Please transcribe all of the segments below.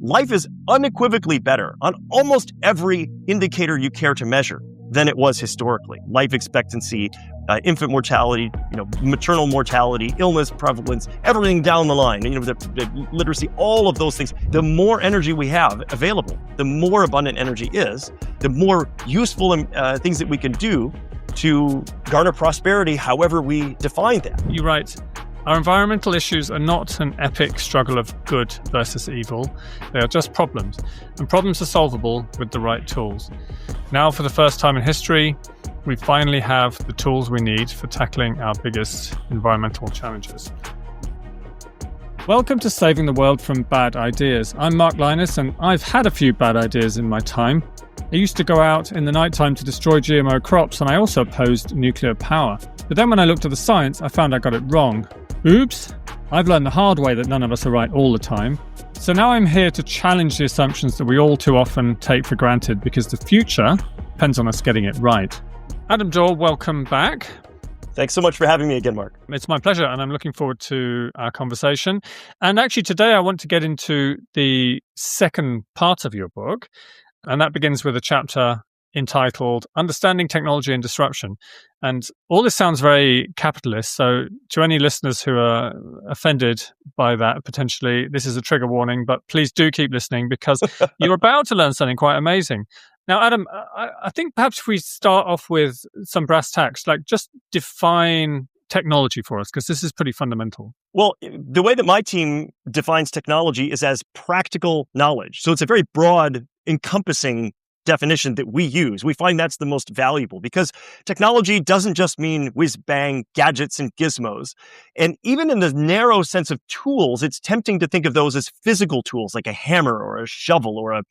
life is unequivocally better on almost every indicator you care to measure than it was historically. Life expectancy, infant mortality, maternal mortality, illness prevalence, everything down the line, the literacy, all of those things. The more energy we have available, the more abundant energy is, the more useful things that we can do to garner prosperity, however we define that. You're right. Our environmental issues are not an epic struggle of good versus evil. They are just problems, and problems are solvable with the right tools. Now, for the first time in history, we finally have the tools we need for tackling our biggest environmental challenges. Welcome to Saving the World from Bad Ideas. I'm Mark Lynas, and I've had a few bad ideas in my time. I used to go out in the nighttime to destroy GMO crops, and I also opposed nuclear power. But then when I looked at the science, I found I got it wrong. Oops, I've learned the hard way that none of us are right all the time. So now I'm here to challenge the assumptions that we all too often take for granted, because the future depends on us getting it right. Adam Dorr, welcome back. Thanks so much for having me again, Mark. It's my pleasure, and I'm looking forward to our conversation. And actually today I want to get into the second part of your book, and that begins with a chapter entitled Understanding Technology and Disruption. And all this sounds very capitalist, so to any listeners who are offended by that, potentially, this is a trigger warning, but please do keep listening because you're about to learn something quite amazing. Now, Adam, I think perhaps if we start off with some brass tacks, like just define technology for us, because this is pretty fundamental. Well, the way that my team defines technology is as practical knowledge. So it's a very broad, encompassing definition that we use. We find that's the most valuable because technology doesn't just mean whiz-bang gadgets and gizmos. And even in the narrow sense of tools, it's tempting to think of those as physical tools like a hammer or a shovel or a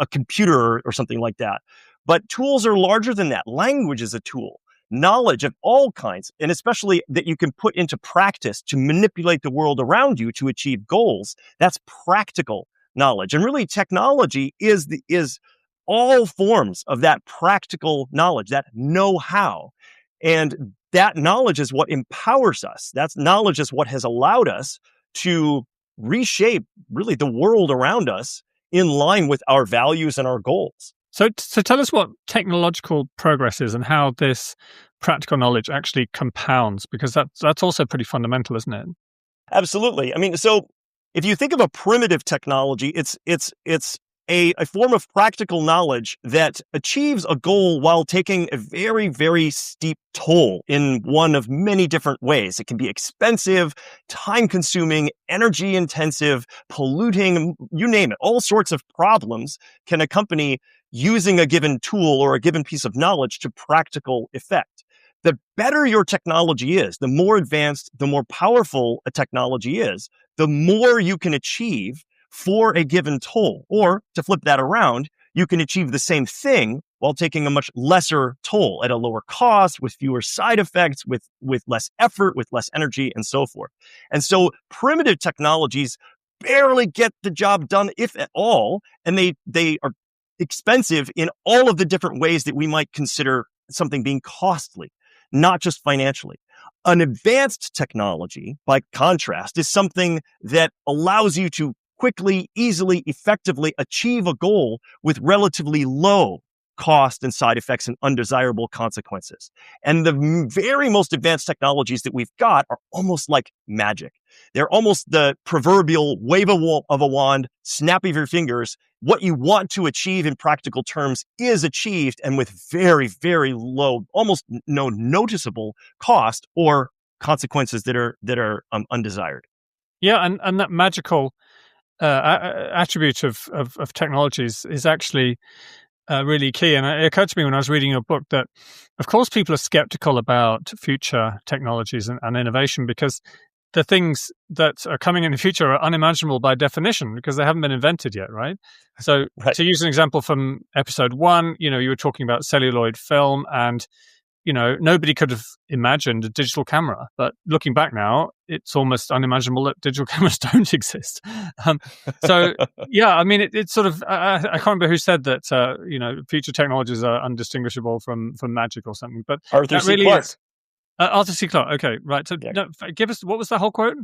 computer or something like that. But tools are larger than that. Language is a tool. Knowledge of all kinds, and especially that you can put into practice to manipulate the world around you to achieve goals, that's practical knowledge. And really, technology is all forms of that practical knowledge, that know-how. And that knowledge is what empowers us. That knowledge is what has allowed us to reshape really the world around us in line with our values and our goals. So tell us what technological progress is and how this practical knowledge actually compounds, because that's also pretty fundamental, isn't it? Absolutely. I mean, so if you think of a primitive technology, it's a form of practical knowledge that achieves a goal while taking a very, very steep toll in one of many different ways. It can be expensive, time-consuming, energy-intensive, polluting, you name it. All sorts of problems can accompany using a given tool or a given piece of knowledge to practical effect. The better your technology is, the more advanced, the more powerful a technology is, the more you can achieve for a given toll. Or to flip that around, you can achieve the same thing while taking a much lesser toll at a lower cost, with fewer side effects, with less effort, with less energy, and so forth. And so primitive technologies barely get the job done, if at all, and they are expensive in all of the different ways that we might consider something being costly, not just financially. An advanced technology, by contrast, is something that allows you to quickly, easily, effectively achieve a goal with relatively low cost and side effects and undesirable consequences. And the very most advanced technologies that we've got are almost like magic. They're almost the proverbial wave of a wand, snap of your fingers. What you want to achieve in practical terms is achieved, and with very, very low, almost no noticeable cost or consequences that are undesired. Yeah, and that magical attribute of technologies is actually really key. And it occurred to me when I was reading your book that, of course, people are skeptical about future technologies and innovation because the things that are coming in the future are unimaginable by definition because they haven't been invented yet, right? So right. To use an example from episode 1, you were talking about celluloid film and nobody could have imagined a digital camera, but looking back now, it's almost unimaginable that digital cameras don't exist. Yeah, I mean, it's sort of, I can't remember who said that, future technologies are undistinguishable from magic or something, but Arthur C. Clarke. Arthur C. Clarke. Okay, right. So give us, what was the whole quote?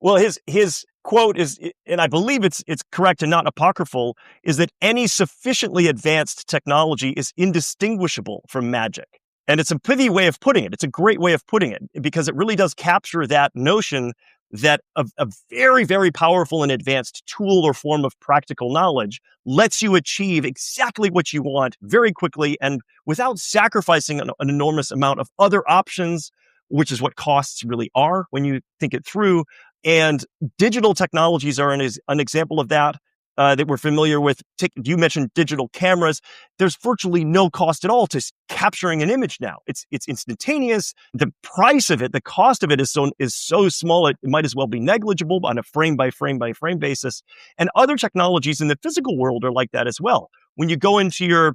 Well, his quote is, and I believe it's correct and not apocryphal, is that any sufficiently advanced technology is indistinguishable from magic. And it's a pithy way of putting it. It's a great way of putting it because it really does capture that notion that a very, very powerful and advanced tool or form of practical knowledge lets you achieve exactly what you want very quickly and without sacrificing an enormous amount of other options, which is what costs really are when you think it through. And digital technologies are an example of that that we're familiar with. You mentioned digital cameras. There's virtually no cost at all to capturing an image now. It's instantaneous. The price of it, the cost of it is so small it might as well be negligible on a frame by frame by frame basis. And other technologies in the physical world are like that as well. When you go into your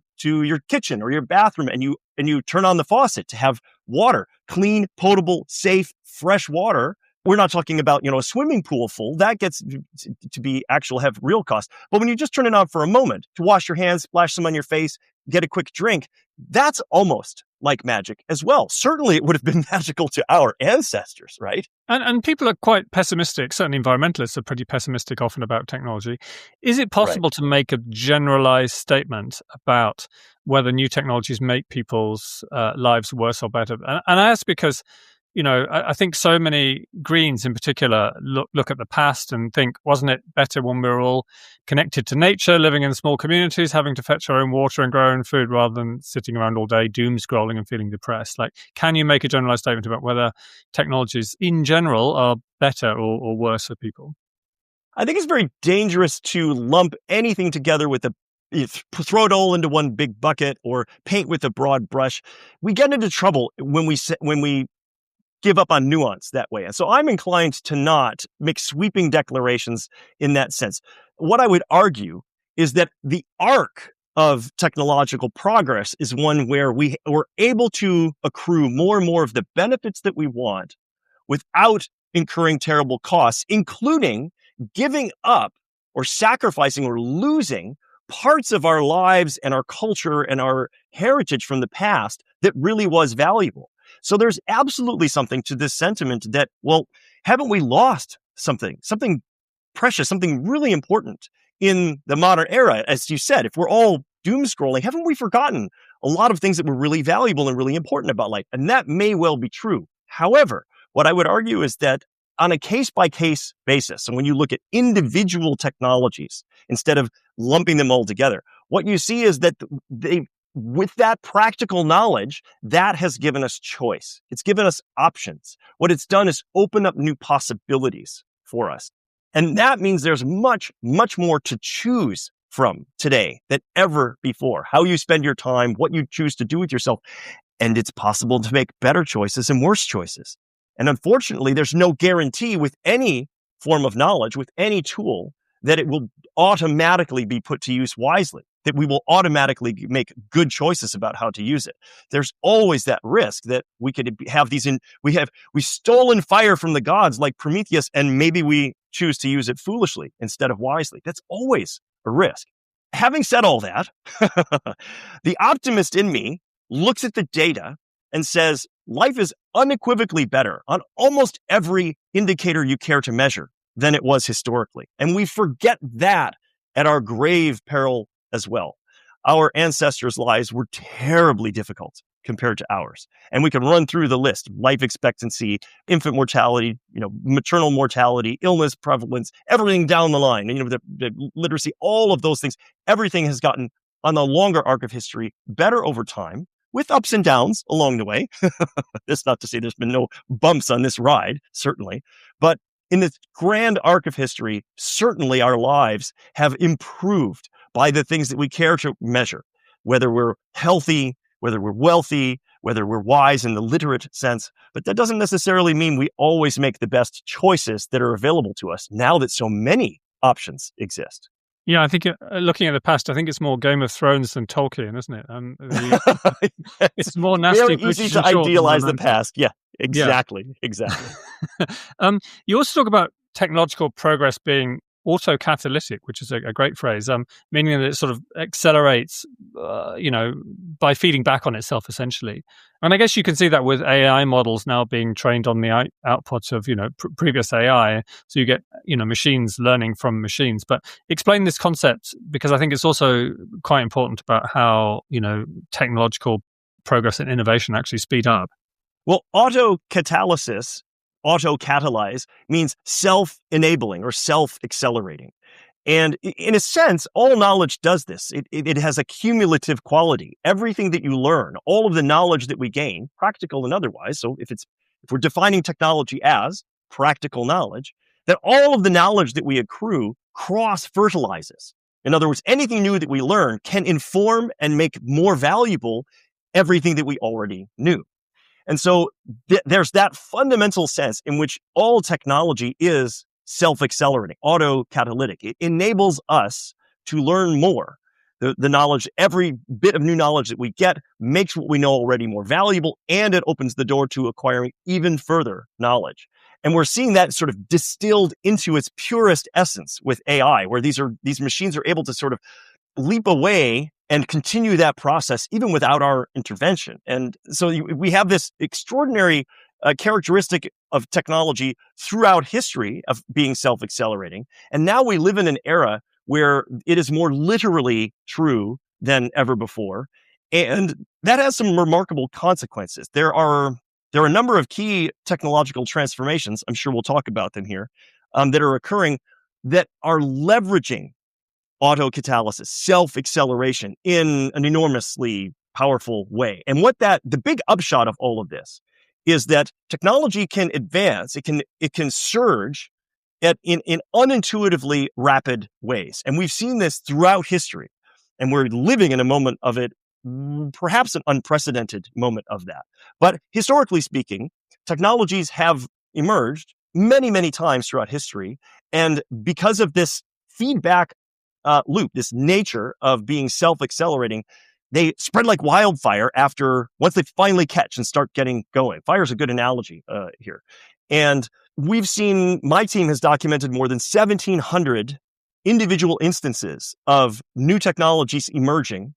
kitchen or your bathroom and you turn on the faucet to have water, clean, potable, safe, fresh water. We're not talking about, a swimming pool full. That gets to be have real cost. But when you just turn it on for a moment to wash your hands, splash some on your face, get a quick drink, that's almost like magic as well. Certainly it would have been magical to our ancestors, right? And people are quite pessimistic. Certainly environmentalists are pretty pessimistic often about technology. Is it possible to make a generalized statement about whether new technologies make people's lives worse or better? And I ask because I think so many Greens in particular look at the past and think, wasn't it better when we were all connected to nature, living in small communities, having to fetch our own water and grow our own food rather than sitting around all day doom scrolling and feeling depressed? Like, can you make a generalized statement about whether technologies in general are better or worse for people? I think it's very dangerous to lump anything together with throw it all into one big bucket or paint with a broad brush. We get into trouble when we give up on nuance that way. And so I'm inclined to not make sweeping declarations in that sense. What I would argue is that the arc of technological progress is one where we're able to accrue more and more of the benefits that we want without incurring terrible costs, including giving up or sacrificing or losing parts of our lives and our culture and our heritage from the past that really was valuable. So there's absolutely something to this sentiment that, well, haven't we lost something precious, something really important in the modern era? As you said, if we're all doom scrolling, haven't we forgotten a lot of things that were really valuable and really important about life? And that may well be true. However, what I would argue is that on a case-by-case basis, and when you look at individual technologies, instead of lumping them all together, what you see is that with that practical knowledge, that has given us choice. It's given us options. What it's done is open up new possibilities for us. And that means there's much, much more to choose from today than ever before. How you spend your time, what you choose to do with yourself. And it's possible to make better choices and worse choices. And unfortunately, there's no guarantee with any form of knowledge, with any tool, that it will automatically be put to use wisely, that we will automatically make good choices about how to use it. There's always that risk that we could have we've stolen fire from the gods like Prometheus, and maybe we choose to use it foolishly instead of wisely. That's always a risk. Having said all that, the optimist in me looks at the data and says, life is unequivocally better on almost every indicator you care to measure than it was historically. And we forget that at our grave peril as well. Our ancestors' lives were terribly difficult compared to ours. And we can run through the list: life expectancy, infant mortality, maternal mortality, illness prevalence, everything down the line, the literacy, all of those things. Everything has gotten, on the longer arc of history, better over time, with ups and downs along the way. That's not to say there's been no bumps on this ride, certainly. But in this grand arc of history, certainly our lives have improved by the things that we care to measure, whether we're healthy, whether we're wealthy, whether we're wise in the literate sense. But that doesn't necessarily mean we always make the best choices that are available to us now that so many options exist. Yeah, I think looking at the past, I think it's more Game of Thrones than Tolkien, isn't it? It's more nasty. Very easy to idealize the past. Yeah, exactly. You also talk about technological progress being autocatalytic, which is a great phrase, meaning that it sort of accelerates, by feeding back on itself, essentially. And I guess you can see that with AI models now being trained on the outputs of, previous AI. So you get, machines learning from machines. But explain this concept, because I think it's also quite important about how, technological progress and innovation actually speed up. Well, autocatalysis, autocatalyze, means self-enabling or self-accelerating. And in a sense, all knowledge does this. It has a cumulative quality. Everything that you learn, all of the knowledge that we gain, practical and otherwise. So if we're defining technology as practical knowledge, then all of the knowledge that we accrue cross-fertilizes. In other words, anything new that we learn can inform and make more valuable everything that we already knew. And so there's that fundamental sense in which all technology is self-accelerating, autocatalytic. It enables us to learn more. The knowledge, every bit of new knowledge that we get makes what we know already more valuable, and it opens the door to acquiring even further knowledge. And we're seeing that sort of distilled into its purest essence with AI, where these machines are able to sort of leap away and continue that process even without our intervention. And so we have this extraordinary characteristic of technology throughout history of being self-accelerating. And now we live in an era where it is more literally true than ever before. And that has some remarkable consequences. There are a number of key technological transformations, I'm sure we'll talk about them here, that are occurring that are leveraging autocatalysis, self-acceleration in an enormously powerful way. And the big upshot of all of this is that technology can advance, it can surge in unintuitively rapid ways. And we've seen this throughout history. And we're living in a moment of it, perhaps an unprecedented moment of that. But historically speaking, technologies have emerged many, many times throughout history. And because of this feedback loop, this nature of being self-accelerating, they spread like wildfire once they finally catch and start getting going. Fire is a good analogy here. And my team has documented more than 1,700 individual instances of new technologies emerging,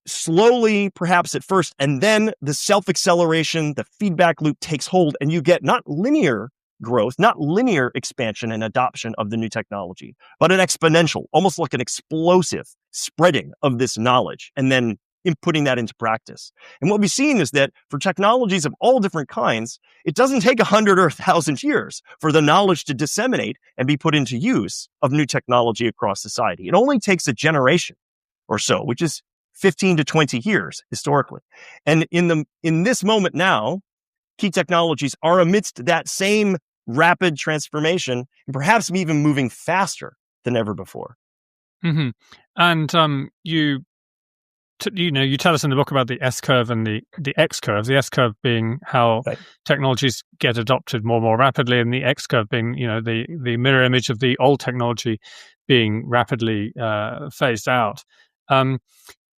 slowly, perhaps at first, and then the self-acceleration, the feedback loop takes hold, and you get not linear growth, not linear expansion and adoption of the new technology, but an exponential, almost like an explosive spreading of this knowledge, and then putting that into practice. And what we've seen is that for technologies of all different kinds, it doesn't take 100 or 1,000 years for the knowledge to disseminate and be put into use of new technology across society. It only takes a generation or so, which is 15 to 20 years historically. And in this moment now, key technologies are amidst that same rapid transformation, and perhaps even moving faster than ever before. Mm-hmm. And you tell us in the book about the S curve and the X curve. The S curve being how technologies get adopted more and more rapidly, and the X curve being the mirror image of the old technology being rapidly phased out.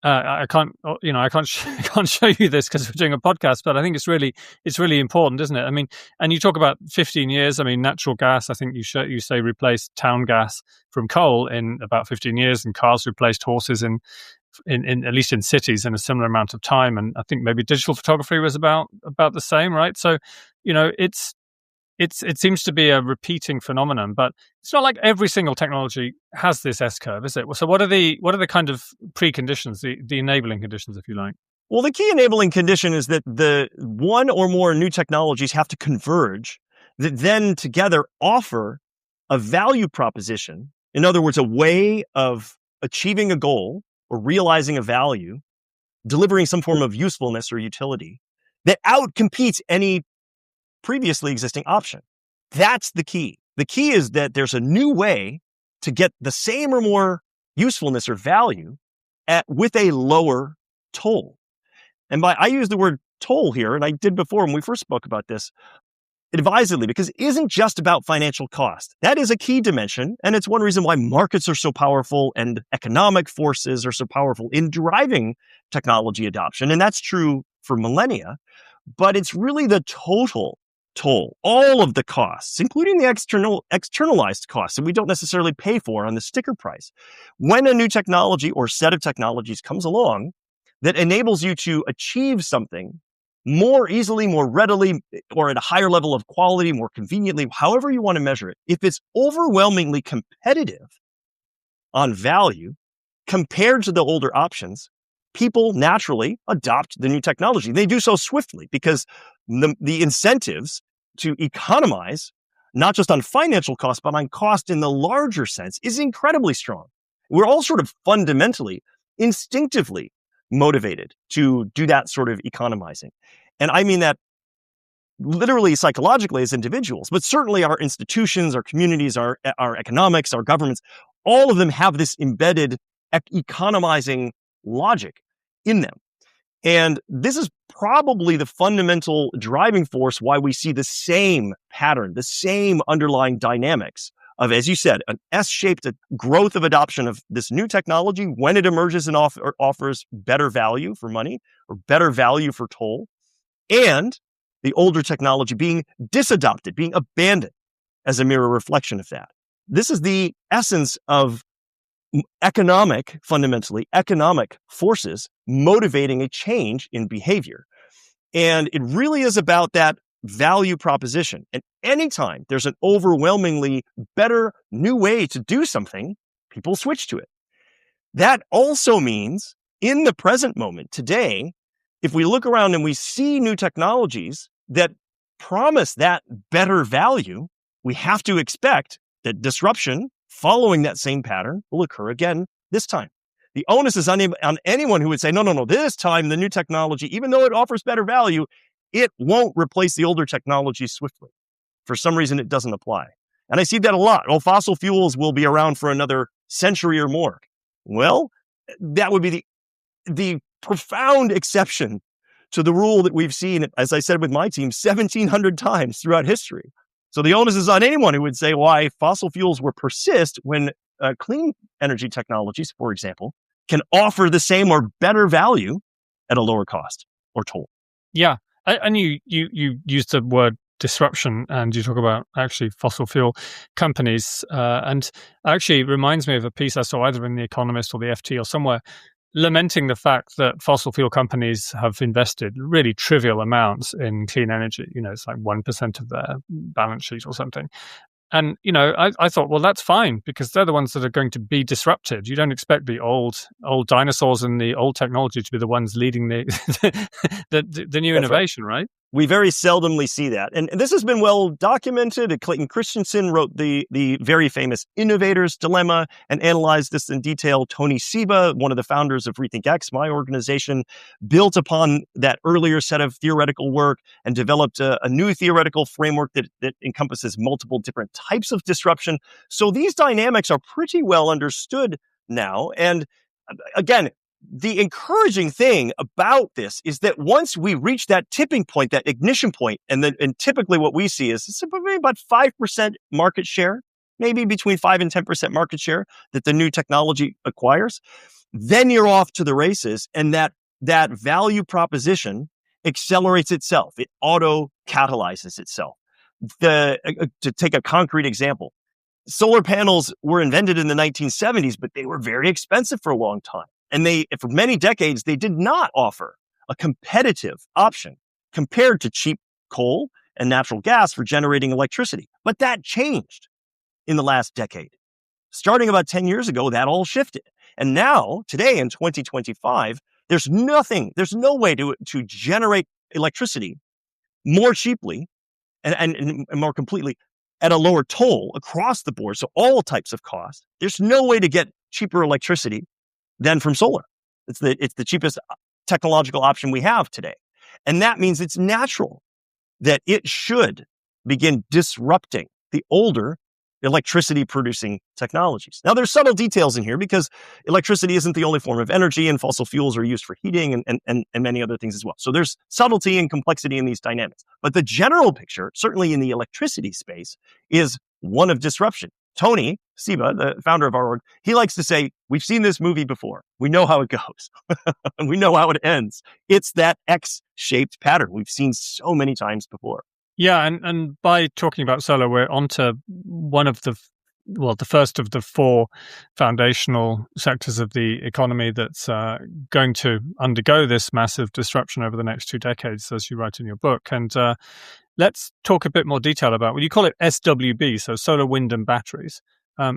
I can't show you this because we're doing a podcast, but I think it's really important, isn't it? I mean, and you talk about 15 years. I mean, natural gas, I think you say replaced town gas from coal in about 15 years, and cars replaced horses in at least in cities in a similar amount of time. And I think maybe digital photography was about the same, right? So, it seems to be a repeating phenomenon, but it's not like every single technology has this S curve, is it? So what are the kind of preconditions, the enabling conditions, if you like? Well, the key enabling condition is that the one or more new technologies have to converge that then together offer a value proposition. In other words, a way of achieving a goal or realizing a value, delivering some form of usefulness or utility that outcompetes any previously existing option. That's the key. The key is that there's a new way to get the same or more usefulness or value with a lower toll. And I use the word toll here, and I did before when we first spoke about this, advisedly, because it isn't just about financial cost. That is a key dimension, and it's one reason why markets are so powerful and economic forces are so powerful in driving technology adoption. And that's true for millennia, but it's really the total toll, all of the costs, including the externalized costs that we don't necessarily pay for on the sticker price. When a new technology or set of technologies comes along that enables you to achieve something more easily, more readily, or at a higher level of quality, more conveniently, however you want to measure it, if it's overwhelmingly competitive on value compared to the older options, people naturally adopt the new technology. They do so swiftly because the incentives to economize, not just on financial cost, but on cost in the larger sense, is incredibly strong. We're all sort of fundamentally, instinctively motivated to do that sort of economizing. And I mean that literally psychologically as individuals, but certainly our institutions, our communities, our economics, our governments, all of them have this embedded economizing logic in them. And this is probably the fundamental driving force why we see the same pattern, the same underlying dynamics of, as you said, an S-shaped growth of adoption of this new technology when it emerges and offers better value for money or better value for toll, and the older technology being disadopted, being abandoned as a mirror reflection of that. This is the essence of fundamentally economic forces motivating a change in behavior. And it really is about that value proposition. And anytime there's an overwhelmingly better new way to do something, people switch to it. That also means in the present moment today, if we look around and we see new technologies that promise that better value, we have to expect that disruption following that same pattern will occur again this time. The onus is on anyone who would say, no, this time the new technology, even though it offers better value, it won't replace the older technology swiftly. For some reason, it doesn't apply. And I see that a lot. Oh, fossil fuels will be around for another century or more. Well, that would be the profound exception to the rule that we've seen, as I said with my team, 1,700 times throughout history. So the onus is on anyone who would say why fossil fuels will persist when clean energy technologies, for example, can offer the same or better value at a lower cost or toll. Yeah. And you used the word disruption, and you talk about actually fossil fuel companies. And actually it reminds me of a piece I saw either in The Economist or the FT or somewhere, lamenting the fact that fossil fuel companies have invested really trivial amounts in clean energy. It's like 1% of their balance sheet or something. And, I thought, well, that's fine because they're the ones that are going to be disrupted. You don't expect the old dinosaurs and the old technology to be the ones leading the new innovation, right? We very seldomly see that. And this has been well documented. Clayton Christensen wrote the very famous Innovator's Dilemma and analyzed this in detail. Tony Seba, one of the founders of RethinkX, my organization, built upon that earlier set of theoretical work and developed a new theoretical framework that encompasses multiple different types of disruption. So these dynamics are pretty well understood now. And again, the encouraging thing about this is that once we reach that tipping point, that ignition point, and typically what we see is about 5% market share, maybe between 5 and 10% market share that the new technology acquires, then you're off to the races, and that value proposition accelerates itself. It auto-catalyzes itself. To take a concrete example, solar panels were invented in the 1970s, but they were very expensive for a long time. And for many decades, they did not offer a competitive option compared to cheap coal and natural gas for generating electricity. But that changed in the last decade. Starting about 10 years ago, that all shifted. And now, today in 2025, there's no way to generate electricity more cheaply and more completely at a lower toll across the board. So all types of costs. There's no way to get cheaper electricity than from solar. It's the cheapest technological option we have today. And that means it's natural that it should begin disrupting the older electricity producing technologies. Now, there's subtle details in here because electricity isn't the only form of energy, and fossil fuels are used for heating and many other things as well. So there's subtlety and complexity in these dynamics. But the general picture, certainly in the electricity space, is one of disruption. Tony Seba, the founder of our org, he likes to say, we've seen this movie before. We know how it goes. And we know how it ends. It's that X-shaped pattern we've seen so many times before. Yeah, and by talking about solar, we're onto one of the first of the four foundational sectors of the economy that's going to undergo this massive disruption over the next 2 decades, as you write in your book. And let's talk a bit more detail about, well, you call it SWB, so solar, wind, and batteries.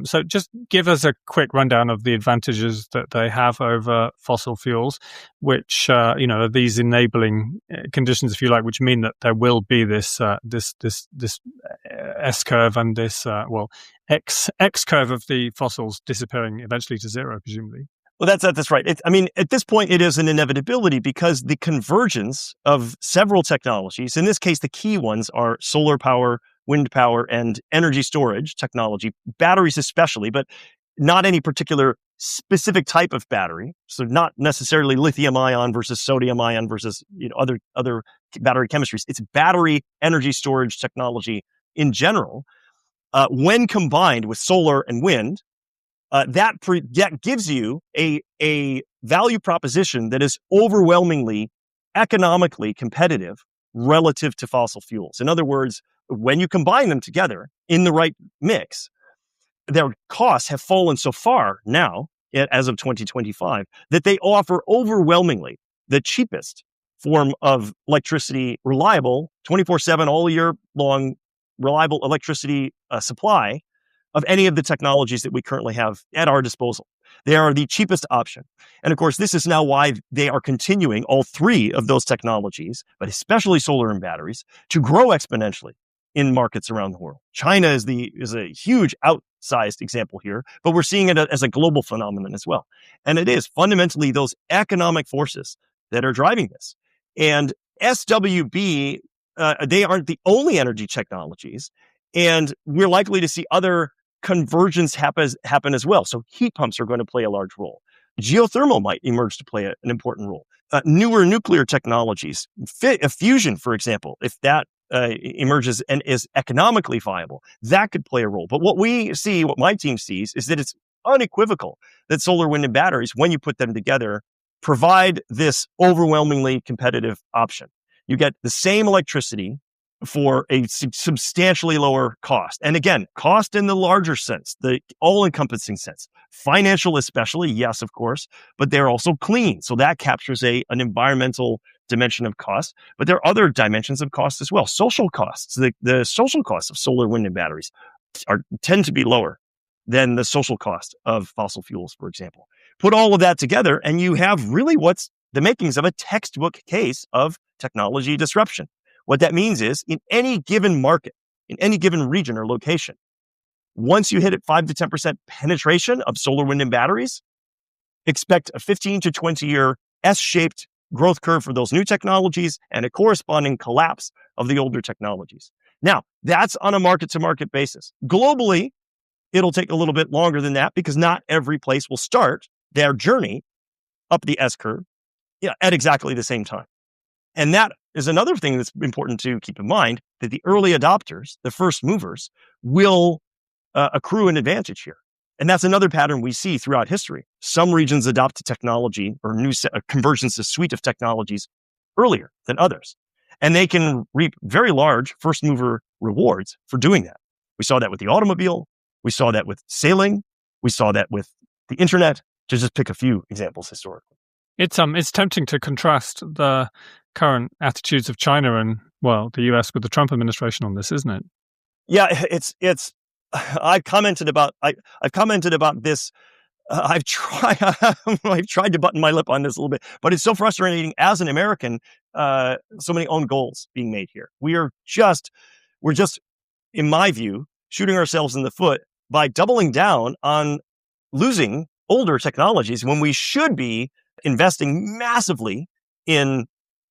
So just give us a quick rundown of the advantages that they have over fossil fuels, which are these enabling conditions, if you like, which mean that there will be this S curve and this X curve of the fossils disappearing eventually to zero, presumably. Well, that's right. At this point, it is an inevitability because the convergence of several technologies, in this case, the key ones are solar power, wind power, and energy storage technology, batteries especially, but not any particular specific type of battery. So not necessarily lithium ion versus sodium ion versus other battery chemistries. It's battery energy storage technology in general. When combined with solar and wind, that gives you a value proposition that is overwhelmingly economically competitive relative to fossil fuels. In other words, when you combine them together in the right mix, their costs have fallen so far now, as of 2025, that they offer overwhelmingly the cheapest form of electricity, reliable, 24/7, all year long, reliable electricity supply of any of the technologies that we currently have at our disposal. They are the cheapest option. And of course, this is now why they are continuing, all three of those technologies, but especially solar and batteries, to grow exponentially in markets around the world. China is a huge outsized example here, but we're seeing it as a global phenomenon as well. And it is fundamentally those economic forces that are driving this. And SWB, they aren't the only energy technologies, and we're likely to see other convergence happen as well. So heat pumps are going to play a large role. Geothermal might emerge to play an important role. Newer nuclear technologies, fusion, for example, if that emerges and is economically viable, that could play a role. But what my team sees, is that it's unequivocal that solar, wind, and batteries, when you put them together, provide this overwhelmingly competitive option. You get the same electricity for a substantially lower cost. And again, cost in the larger sense, the all-encompassing sense. Financial especially, yes, of course, but they're also clean. So that captures an environmental dimension of cost, but there are other dimensions of cost as well. Social costs, the social costs of solar, wind, and batteries tend to be lower than the social cost of fossil fuels, for example. Put all of that together, and you have really what's the makings of a textbook case of technology disruption. What that means is, in any given market, in any given region or location, once you hit at 5 to 10% penetration of solar, wind, and batteries, expect a 15 to 20-year S-shaped growth curve for those new technologies and a corresponding collapse of the older technologies. Now, that's on a market-to-market basis. Globally, it'll take a little bit longer than that because not every place will start their journey up the S-curve at exactly the same time. And that is another thing that's important to keep in mind, that the early adopters, the first movers, will accrue an advantage here. And that's another pattern we see throughout history. Some regions adopt a technology or conversions to suite of technologies earlier than others. And they can reap very large first mover rewards for doing that. We saw that with the automobile. We saw that with sailing. We saw that with the internet, to just pick a few examples historically. It's tempting to contrast the current attitudes of China and, well, the US with the Trump administration on this, isn't it? Yeah, I've commented about this. I've tried to button my lip on this a little bit, but it's so frustrating as an American. So many own goals being made here. We're just, in my view, shooting ourselves in the foot by doubling down on losing older technologies when we should be investing massively in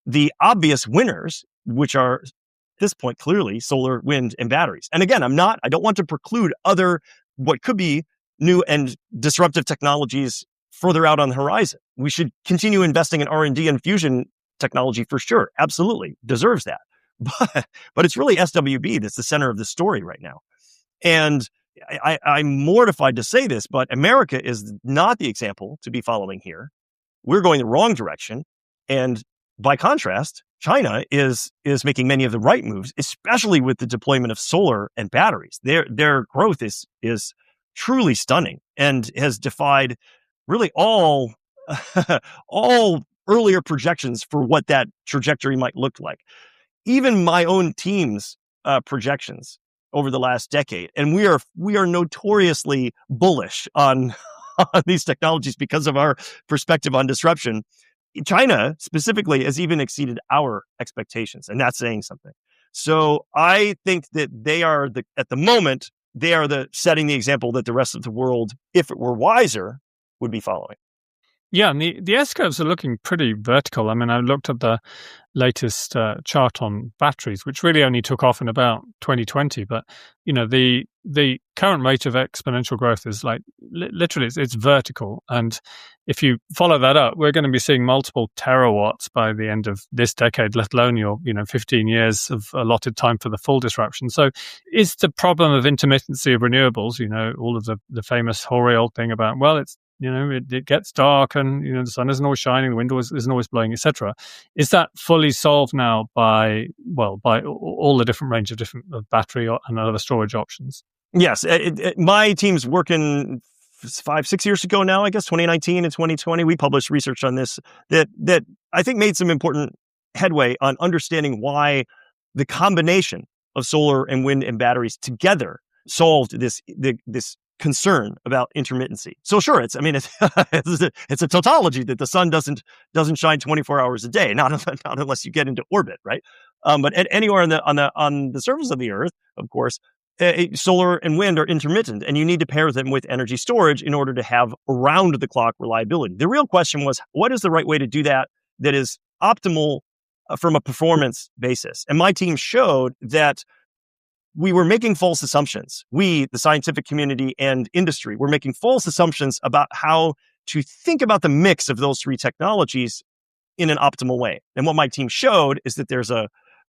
the obvious winners, which are at this point clearly solar, wind, and batteries. And again, I don't want to preclude other what could be new and disruptive technologies further out on the horizon. We should continue investing in R&D and fusion technology for sure. Absolutely deserves that. But it's really SWB that's the center of the story right now. And I'm mortified to say this, but America is not the example to be following here. We're going the wrong direction. And by contrast, China is making many of the right moves, especially with the deployment of solar and batteries. Their growth is truly stunning and has defied really all all earlier projections for what that trajectory might look like. Even my own team's projections over the last decade, and we are notoriously bullish on on these technologies because of our perspective on disruption. China specifically has even exceeded our expectations, and that's saying something. So I think that they are at the moment, they are setting the example that the rest of the world, if it were wiser, would be following. Yeah, and the S-curves are looking pretty vertical. I mean, I looked at the latest chart on batteries, which really only took off in about 2020. But, the current rate of exponential growth is like, literally, it's vertical. And if you follow that up, we're going to be seeing multiple terawatts by the end of this decade, let alone your, 15 years of allotted time for the full disruption. So is the problem of intermittency of renewables, all of the famous hoary old thing about, well, it's, it gets dark and, the sun isn't always shining, the wind isn't always blowing, etc. Is that fully solved now by all the different range of different battery and other storage options? Yes. My team's working 5-6 years ago now, I guess, 2019 and 2020. We published research on this that I think made some important headway on understanding why the combination of solar and wind and batteries together solved this concern about intermittency. So sure, it's a tautology that the sun doesn't shine 24 hours a day, not unless you get into orbit, right? But anywhere on the surface of the Earth, of course, solar and wind are intermittent, and you need to pair them with energy storage in order to have around the clock reliability. The real question was, what is the right way to do that is optimal from a performance basis? And my team showed that we were making false assumptions. We, the scientific community and industry, were making false assumptions about how to think about the mix of those three technologies in an optimal way. And what my team showed is that there's a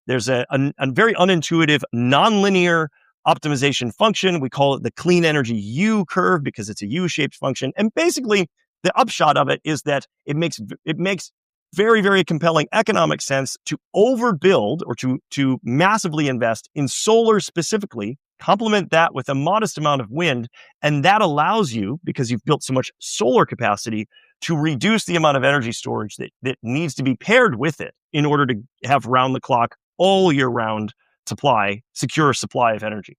very unintuitive, nonlinear optimization function. We call it the clean energy U curve because it's a U-shaped function. And basically, the upshot of it is that it makes very, very compelling economic sense to overbuild or to massively invest in solar specifically, complement that with a modest amount of wind, and that allows you, because you've built so much solar capacity, to reduce the amount of energy storage that needs to be paired with it in order to have round-the-clock, all year round secure supply of energy.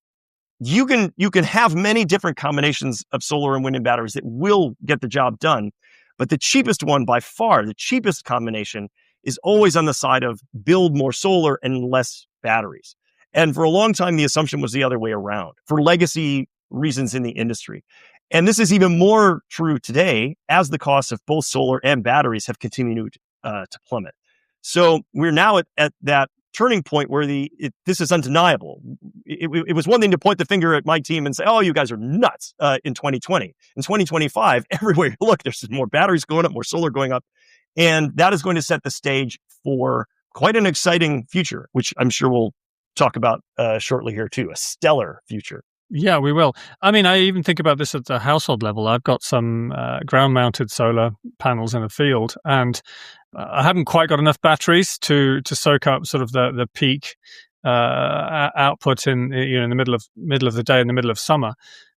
You can have many different combinations of solar and wind and batteries that will get the job done. But the cheapest one, by far, the cheapest combination, is always on the side of build more solar and less batteries. And for a long time, the assumption was the other way around for legacy reasons in the industry. And this is even more true today as the costs of both solar and batteries have continued to plummet. So we're now at that turning point where this is undeniable. It was one thing to point the finger at my team and say, oh, you guys are nuts in 2020. In 2025, everywhere you look, there's more batteries going up, more solar going up. And that is going to set the stage for quite an exciting future, which I'm sure we'll talk about shortly here too, a stellar future. Yeah, we will. I mean, I even think about this at the household level. I've got some ground-mounted solar panels in a field, and I haven't quite got enough batteries to soak up sort of the peak output in the middle of the day in the middle of summer.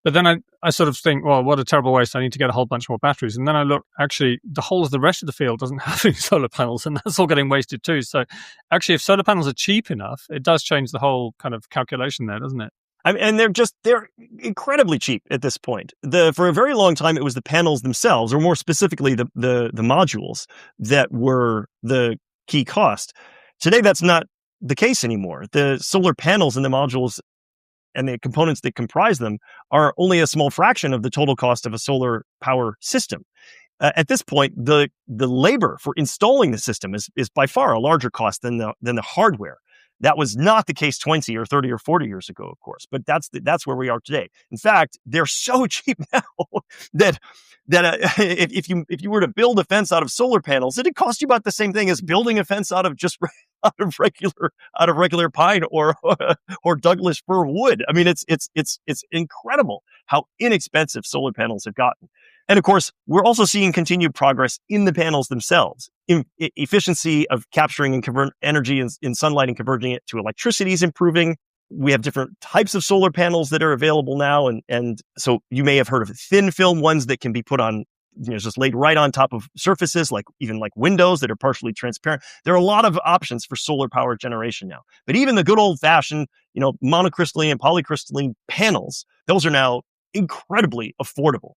But then I sort of think, well, what a terrible waste. I need to get a whole bunch more batteries. And then I look, actually, the whole of the rest of the field doesn't have any solar panels, and that's all getting wasted too. So actually, if solar panels are cheap enough, it does change the whole kind of calculation there, doesn't it? And they're incredibly cheap at this point. For a very long time, it was the panels themselves, or more specifically, the modules that were the key cost. Today, that's not the case anymore. The solar panels and the modules and the components that comprise them are only a small fraction of the total cost of a solar power system. At this point, the labor for installing the system is by far a larger cost than the hardware. That was not the case 20 or 30 or 40 years ago, of course, but that's where we are today. In fact, they're so cheap now that if you were to build a fence out of solar panels, it'd cost you about the same thing as building a fence out of regular pine or Douglas fir wood. I mean, it's incredible how inexpensive solar panels have gotten. And of course, we're also seeing continued progress in the panels themselves. Efficiency of capturing and converting energy in sunlight and converting it to electricity is improving. We have different types of solar panels that are available now. And so you may have heard of thin film ones that can be put on, just laid right on top of surfaces, like windows that are partially transparent. There are a lot of options for solar power generation now. But even the good old fashioned, monocrystalline and polycrystalline panels, those are now incredibly affordable.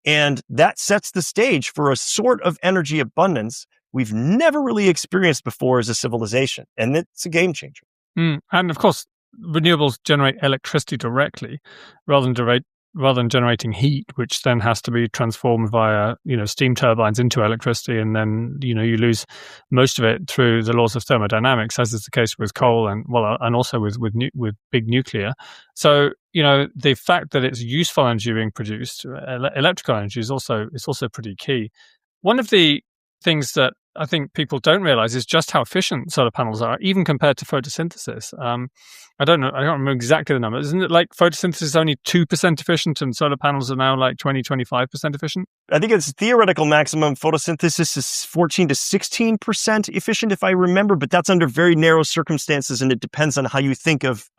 And that sets the stage for a sort of energy abundance we've never really experienced before as a civilization. And it's a game changer. And of course, renewables generate electricity directly rather than generating heat, which then has to be transformed via steam turbines into electricity, and then you lose most of it through the laws of thermodynamics, as is the case with coal and also with big nuclear. So the fact that it's useful energy being produced, electrical energy, is also pretty key. One of the things that I think people don't realize is just how efficient solar panels are, even compared to photosynthesis. I don't remember exactly the numbers. Isn't it like photosynthesis is only 2% efficient and solar panels are now like 20-25% efficient? I think its theoretical maximum photosynthesis is 14 to 16% efficient, if I remember, but that's under very narrow circumstances, and it depends on how you think of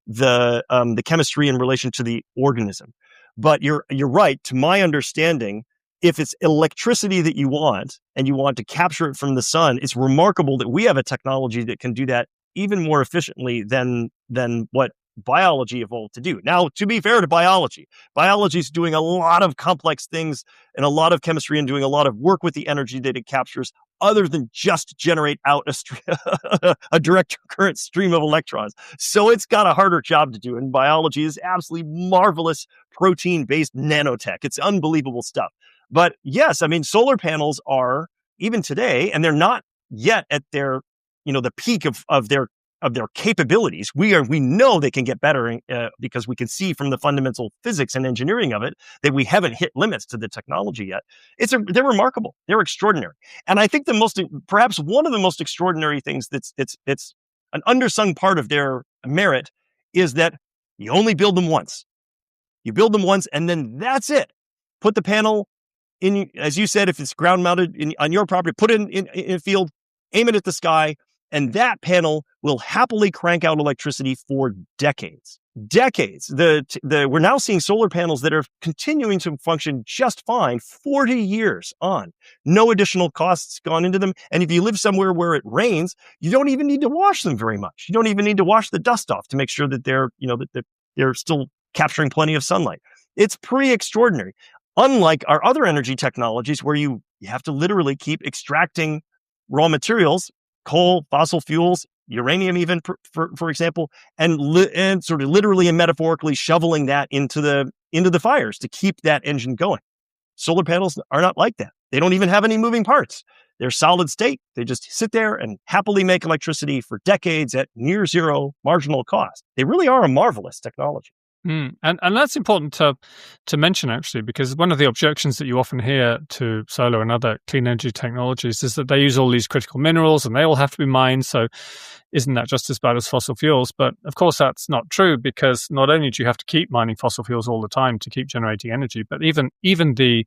the chemistry in relation to the organism. But you're right. To my understanding, if it's electricity that you want and you want to capture it from the sun, it's remarkable that we have a technology that can do that even more efficiently than what biology evolved to do. Now, to be fair to biology is doing a lot of complex things and a lot of chemistry and doing a lot of work with the energy that it captures, other than just generate out a direct current stream of electrons. So it's got a harder job to do. And biology is absolutely marvelous protein-based nanotech. It's unbelievable stuff. But yes, solar panels are, even today, and they're not yet at their, the peak of their capabilities. We know they can get better because we can see from the fundamental physics and engineering of it that we haven't hit limits to the technology yet. They're remarkable. They're extraordinary. And I think perhaps one of the most extraordinary things it's an undersung part of their merit is that you only build them once. You build them once, and then that's it. Put the panel in, as you said, if it's ground mounted on your property, put it in a field, aim it at the sky, and that panel will happily crank out electricity for decades. We're now seeing solar panels that are continuing to function just fine 40 years on. No additional costs gone into them. And if you live somewhere where it rains, you don't even need to wash them very much. You don't even need to wash the dust off to make sure that they're still capturing plenty of sunlight. It's pretty extraordinary. Unlike our other energy technologies, where you have to literally keep extracting raw materials, coal, fossil fuels, uranium, even for example, and sort of literally and metaphorically shoveling that into the fires to keep that engine going. Solar panels are not like that. They don't even have any moving parts. They're solid state. They just sit there and happily make electricity for decades at near zero marginal cost. They really are a marvelous technology. And that's important to mention, actually, because one of the objections that you often hear to solar and other clean energy technologies is that they use all these critical minerals and they all have to be mined. So isn't that just as bad as fossil fuels? But of course, that's not true, because not only do you have to keep mining fossil fuels all the time to keep generating energy, but even the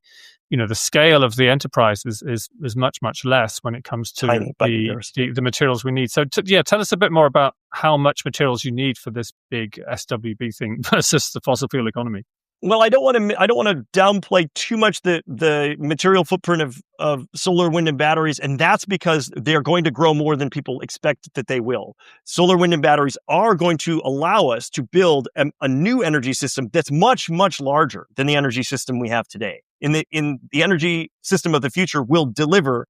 scale of the enterprise is much, much less when it comes to the materials we need. So tell us a bit more about how much materials you need for this big SWB thing versus the fossil fuel economy. Well, I don't want to downplay too much the material footprint of solar, wind, and batteries, and that's because they're going to grow more than people expect that they will. Solar, wind, and batteries are going to allow us to build a new energy system that's much, much larger than the energy system we have today. In the energy system of the future, will deliver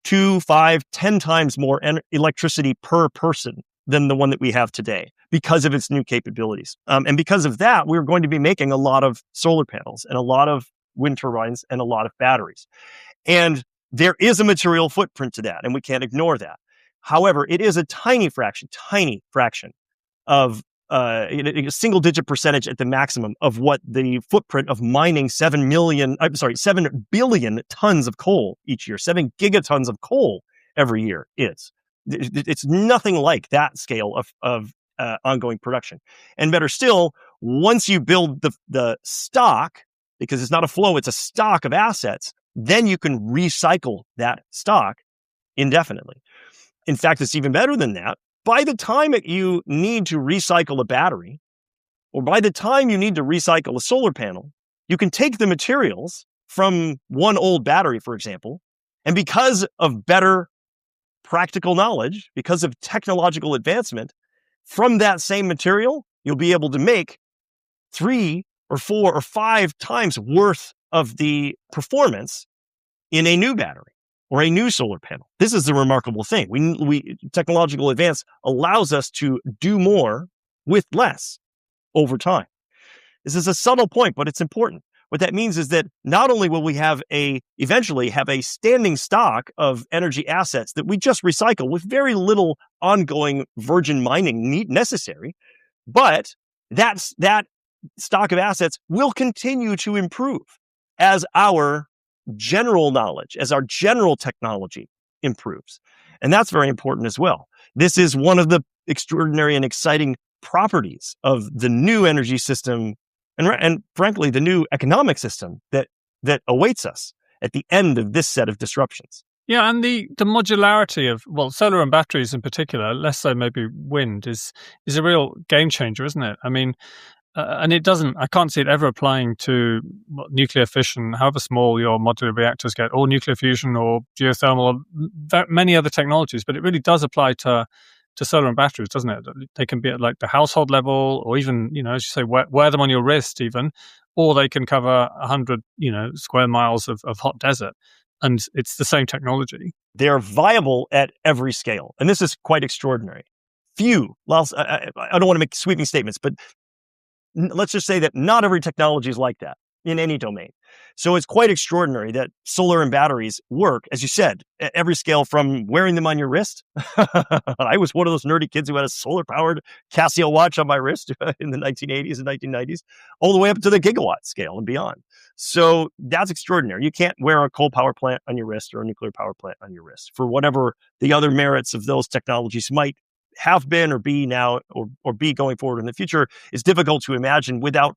2, 5, 10 times more electricity per person than the one that we have today, because of its new capabilities. And because of that, we're going to be making a lot of solar panels and a lot of wind turbines and a lot of batteries. And there is a material footprint to that, and we can't ignore that. However, it is a tiny fraction of a single-digit percentage at the maximum of what the footprint of mining 7 billion tons of coal each year, 7 gigatons of coal every year is. It's nothing like that scale of ongoing production. And better still, once you build the stock because it's not a flow, it's a stock of assets, then you can recycle that stock indefinitely. In fact, it's even better than that. By the time you need to recycle a battery, or by the time you need to recycle a solar panel, you can take the materials from one old battery, for example, and because of better practical knowledge, because of technological advancement, from that same material, you'll be able to make 3 or 4 or 5 times worth of the performance in a new battery or a new solar panel. This is the remarkable thing. Technological advance allows us to do more with less over time. This is a subtle point, but it's important. What that means is that not only will we eventually have a standing stock of energy assets that we just recycle with very little ongoing virgin mining necessary, but that stock of assets will continue to improve as our general knowledge, as our general technology improves. And that's very important as well. This is one of the extraordinary and exciting properties of the new energy system and frankly, the new economic system that awaits us at the end of this set of disruptions. Yeah, and the modularity of, solar and batteries in particular, less so maybe wind, is a real game changer, isn't it? I mean, and I can't see it ever applying to nuclear fission, however small your modular reactors get, or nuclear fusion or geothermal, or many other technologies, but it really does apply to solar and batteries, doesn't it? They can be at like the household level, or even, as you say, wear them on your wrist even, or they can cover 100, square miles of hot desert. And it's the same technology. They're viable at every scale. And this is quite extraordinary. I don't want to make sweeping statements, but let's just say that not every technology is like that in any domain. So it's quite extraordinary that solar and batteries work, as you said, at every scale, from wearing them on your wrist. I was one of those nerdy kids who had a solar-powered Casio watch on my wrist in the 1980s and 1990s, all the way up to the gigawatt scale and beyond. So that's extraordinary. You can't wear a coal power plant on your wrist or a nuclear power plant on your wrist, for whatever the other merits of those technologies might have been or be now or be going forward in the future. Is difficult to imagine without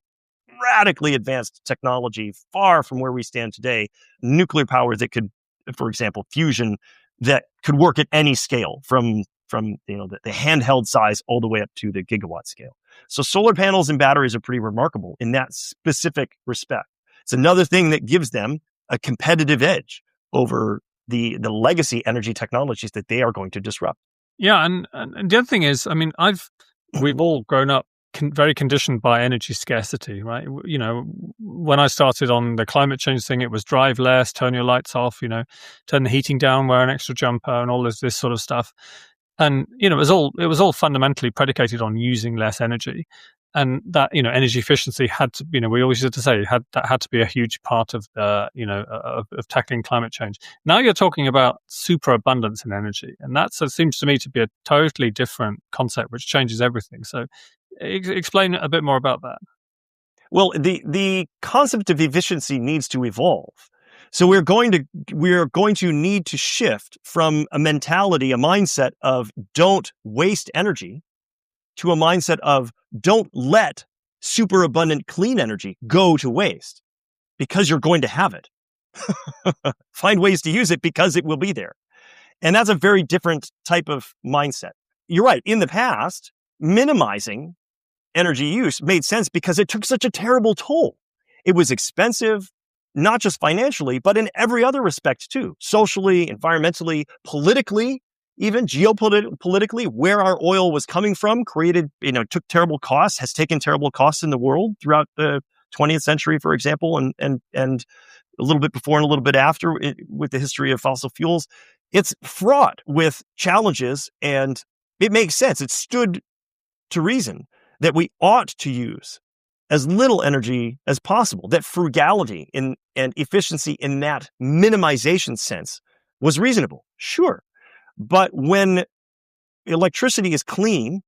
radically advanced technology far from where we stand today. Nuclear power that could, for example, fusion that could work at any scale, from the handheld size all the way up to the gigawatt scale. So solar panels and batteries are pretty remarkable in that specific respect. It's another thing that gives them a competitive edge over the legacy energy technologies that they are going to disrupt. Yeah, and the other thing is, I mean, we've all grown up very conditioned by energy scarcity, right? When I started on the climate change thing, it was drive less, turn your lights off, turn the heating down, wear an extra jumper, and all this sort of stuff. And it was all fundamentally predicated on using less energy, and that energy efficiency had to, we always used to say that had to be a huge part of of tackling climate change. Now you're talking about superabundance in energy, and that seems to me to be a totally different concept, which changes everything. So explain a bit more about that. Well, the concept of efficiency needs to evolve. So we're going to need to shift from a mindset of don't waste energy, to a mindset of don't let superabundant clean energy go to waste, because you're going to have it. Find ways to use it because it will be there. And that's a very different type of mindset. You're right. In the past, minimizing energy use made sense because it took such a terrible toll. It was expensive, not just financially, but in every other respect too. Socially, environmentally, politically, even geopolitically, where our oil was coming from took terrible costs, has taken terrible costs in the world throughout the 20th century, for example, and a little bit before and a little bit after with the history of fossil fuels. It's fraught with challenges, and it makes sense. It stood to reason that we ought to use as little energy as possible, that frugality and efficiency in that minimization sense was reasonable. Sure. But when electricity is clean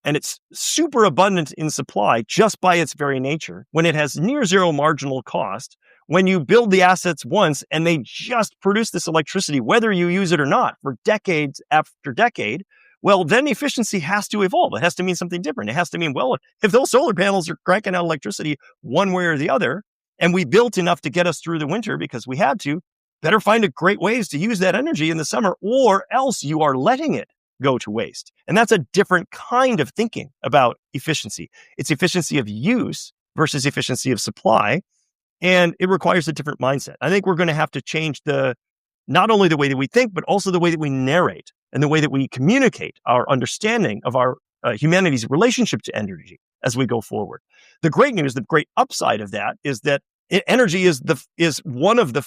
and it's super abundant in supply just by its very nature, when it has near zero marginal cost, when you build the assets once and they just produce this electricity, whether you use it or not, for decades after decade, well, then efficiency has to evolve. It has to mean something different. It has to mean, well, if those solar panels are cranking out electricity one way or the other, and we built enough to get us through the winter because we had to, better find a great ways to use that energy in the summer, or else you are letting it go to waste. And that's a different kind of thinking about efficiency. It's efficiency of use versus efficiency of supply. And it requires a different mindset. I think we're going to have to change not only the way that we think, but also the way that we narrate and the way that we communicate our understanding of our humanity's relationship to energy as we go forward. The great news, the great upside of that is that energy is one of the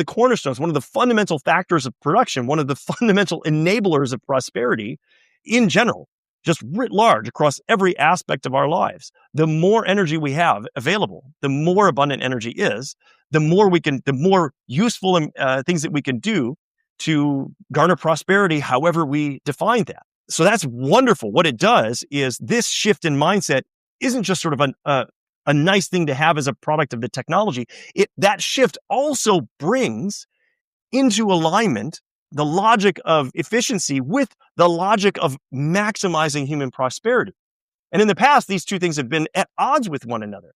cornerstones, one of the fundamental factors of production, one of the fundamental enablers of prosperity in general, just writ large across every aspect of our lives. The more energy we have available, the more abundant energy is, the more useful things that we can do to garner prosperity, however we define that. So that's wonderful. What it does is this shift in mindset isn't just sort of a nice thing to have as a product of the technology. That shift also brings into alignment the logic of efficiency with the logic of maximizing human prosperity. And in the past, these two things have been at odds with one another.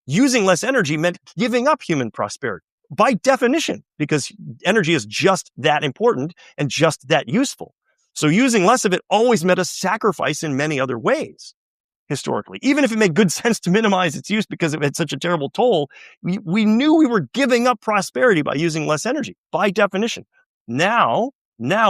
Using less energy meant giving up human prosperity by definition, because energy is just that important and just that useful. So using less of it always meant a sacrifice in many other ways, historically. Even if it made good sense to minimize its use because it had such a terrible toll, we knew we were giving up prosperity by using less energy, by definition. Now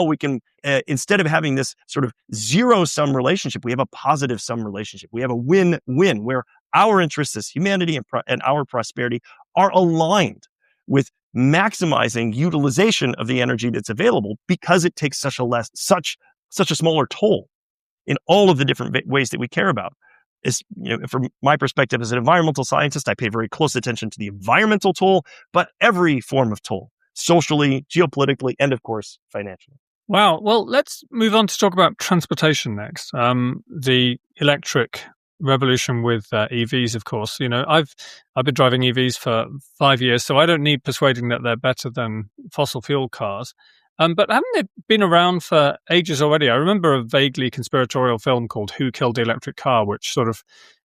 we can, instead of having this sort of zero-sum relationship, we have a positive-sum relationship. We have a win-win where our interests as humanity and our prosperity are aligned with maximizing utilization of the energy that's available because it takes such a smaller toll in all of the different ways that we care about. From my perspective as an environmental scientist, I pay very close attention to the environmental toll, but every form of toll, socially, geopolitically, and of course, financially. Wow. Well, let's move on to talk about transportation next. The electric revolution with EVs, of course. I've been driving EVs for 5 years, so I don't need persuading that they're better than fossil fuel cars. But haven't they been around for ages already? I remember a vaguely conspiratorial film called Who Killed the Electric Car, which sort of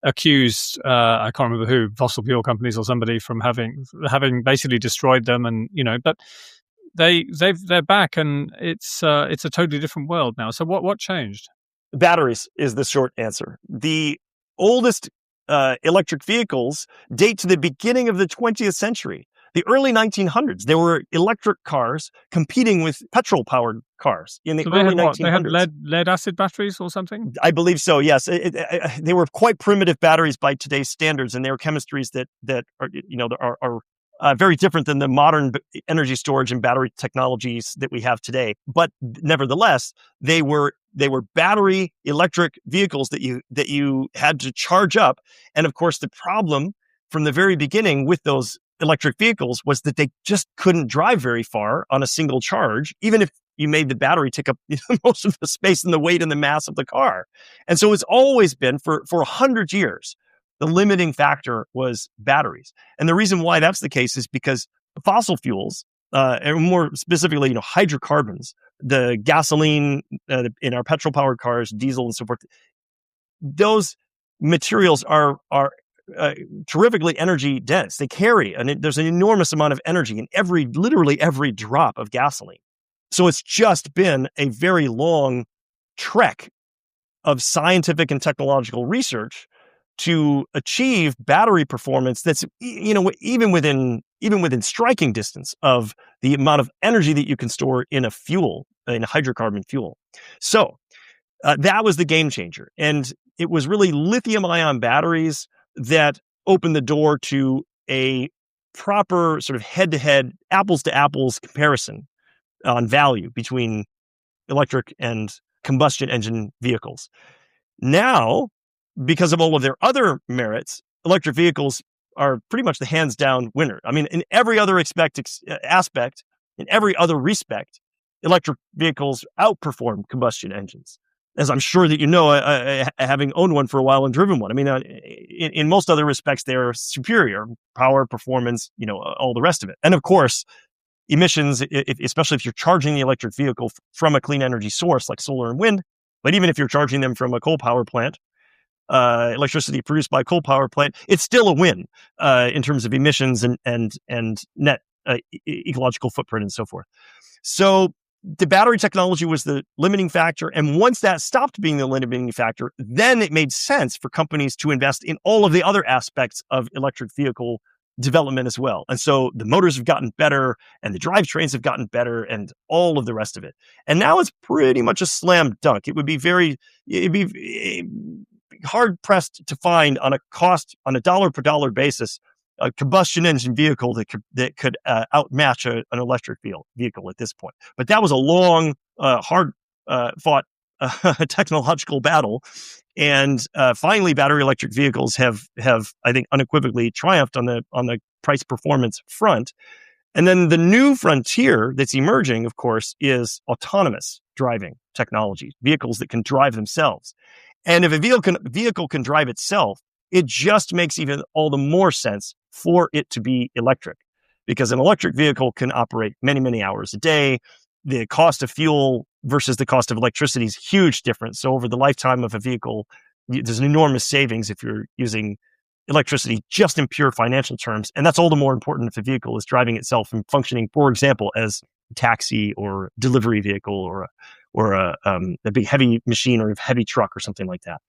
accused, I can't remember who, fossil fuel companies or somebody from having basically destroyed them. And, but they're back, and it's a totally different world now. So what changed? Batteries is the short answer. The oldest electric vehicles date to the beginning of the 20th century. The early 1900s, there were electric cars competing with petrol-powered cars in the early 1900s. They had lead acid batteries or something? I believe so, yes. They were quite primitive batteries by today's standards, and they were chemistries that are very different than the modern energy storage and battery technologies that we have today. But nevertheless, they were battery electric vehicles that you had to charge up. And of course, the problem from the very beginning with those electric vehicles was that they just couldn't drive very far on a single charge, even if you made the battery take up most of the space and the weight and the mass of the car. And so it's always been, for 100 years, the limiting factor was batteries. And the reason why that's the case is because fossil fuels, and more specifically, hydrocarbons, the gasoline in our petrol-powered cars, diesel and so forth, those materials are terrifically energy dense. They carry, and there's an enormous amount of energy in literally every drop of gasoline. So it's just been a very long trek of scientific and technological research to achieve battery performance that's, even within striking distance of the amount of energy that you can store in a hydrocarbon fuel. So that was the game changer. And it was really lithium-ion batteries that opened the door to a proper sort of head-to-head, apples-to-apples comparison on value between electric and combustion engine vehicles. Now, because of all of their other merits, electric vehicles are pretty much the hands-down winner. I mean, in every other aspect, in every other respect, electric vehicles outperform combustion engines. As I'm sure that you know, having owned one for a while and driven one. I mean, in most other respects, they're superior. Power, performance, all the rest of it. And of course, emissions, especially if you're charging the electric vehicle from a clean energy source like solar and wind, but even if you're charging them from a coal power plant, electricity produced by a coal power plant, it's still a win in terms of emissions and net ecological footprint and so forth. So the battery technology was the limiting factor. And once that stopped being the limiting factor, then it made sense for companies to invest in all of the other aspects of electric vehicle development as well. And so the motors have gotten better and the drivetrains have gotten better and all of the rest of it. And now it's pretty much a slam dunk. It'd be hard pressed to find on a dollar per dollar basis a combustion engine vehicle that could outmatch an electric vehicle at this point. But that was a long, hard fought technological battle, and finally, battery electric vehicles have I think unequivocally triumphed on the price performance front. And then the new frontier that's emerging, of course, is autonomous driving technology, vehicles that can drive themselves. And if a vehicle can drive itself, it just makes even all the more sense for it to be electric, because an electric vehicle can operate many, many hours a day. The cost of fuel versus the cost of electricity is huge difference. So over the lifetime of a vehicle, there's an enormous savings if you're using electricity just in pure financial terms. And that's all the more important if a vehicle is driving itself and functioning, for example, as a taxi or delivery vehicle or a big heavy machine or a heavy truck or something like that.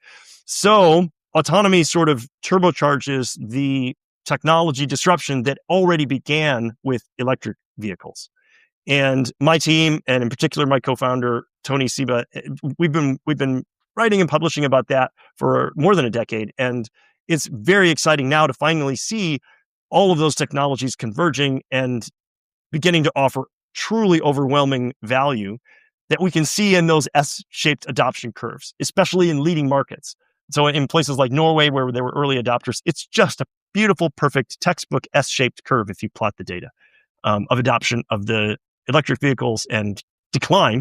So autonomy sort of turbocharges the technology disruption that already began with electric vehicles. And my team, and in particular my co-founder Tony Seba, we've been writing and publishing about that for more than a decade, and it's very exciting now to finally see all of those technologies converging and beginning to offer truly overwhelming value that we can see in those S-shaped adoption curves, especially in leading markets. So in places like Norway, where there were early adopters, it's just a beautiful, perfect textbook S-shaped curve if you plot the data of adoption of the electric vehicles and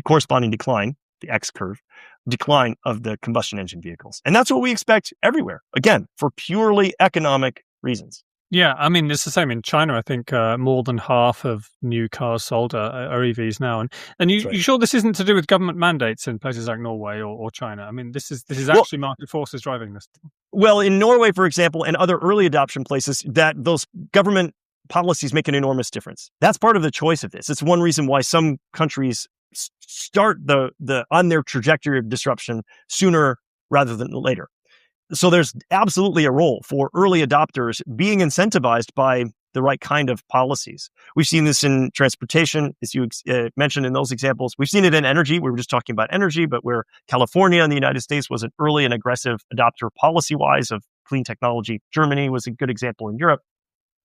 corresponding decline, the X curve, decline of the combustion engine vehicles. And that's what we expect everywhere, again, for purely economic reasons. Yeah, I mean, it's the same in China. I think more than half of new cars sold are EVs now. And you sure this isn't to do with government mandates in places like Norway or China? I mean, this is actually market forces driving this. Well, in Norway, for example, and other early adoption places, that those government policies make an enormous difference. That's part of the choice of this. It's one reason why some countries start on their trajectory of disruption sooner rather than later. So there's absolutely a role for early adopters being incentivized by the right kind of policies. We've seen this in transportation, as you mentioned in those examples. We've seen it in energy. We were just talking about energy, but where California in the United States was an early and aggressive adopter policy-wise of clean technology. Germany was a good example in Europe.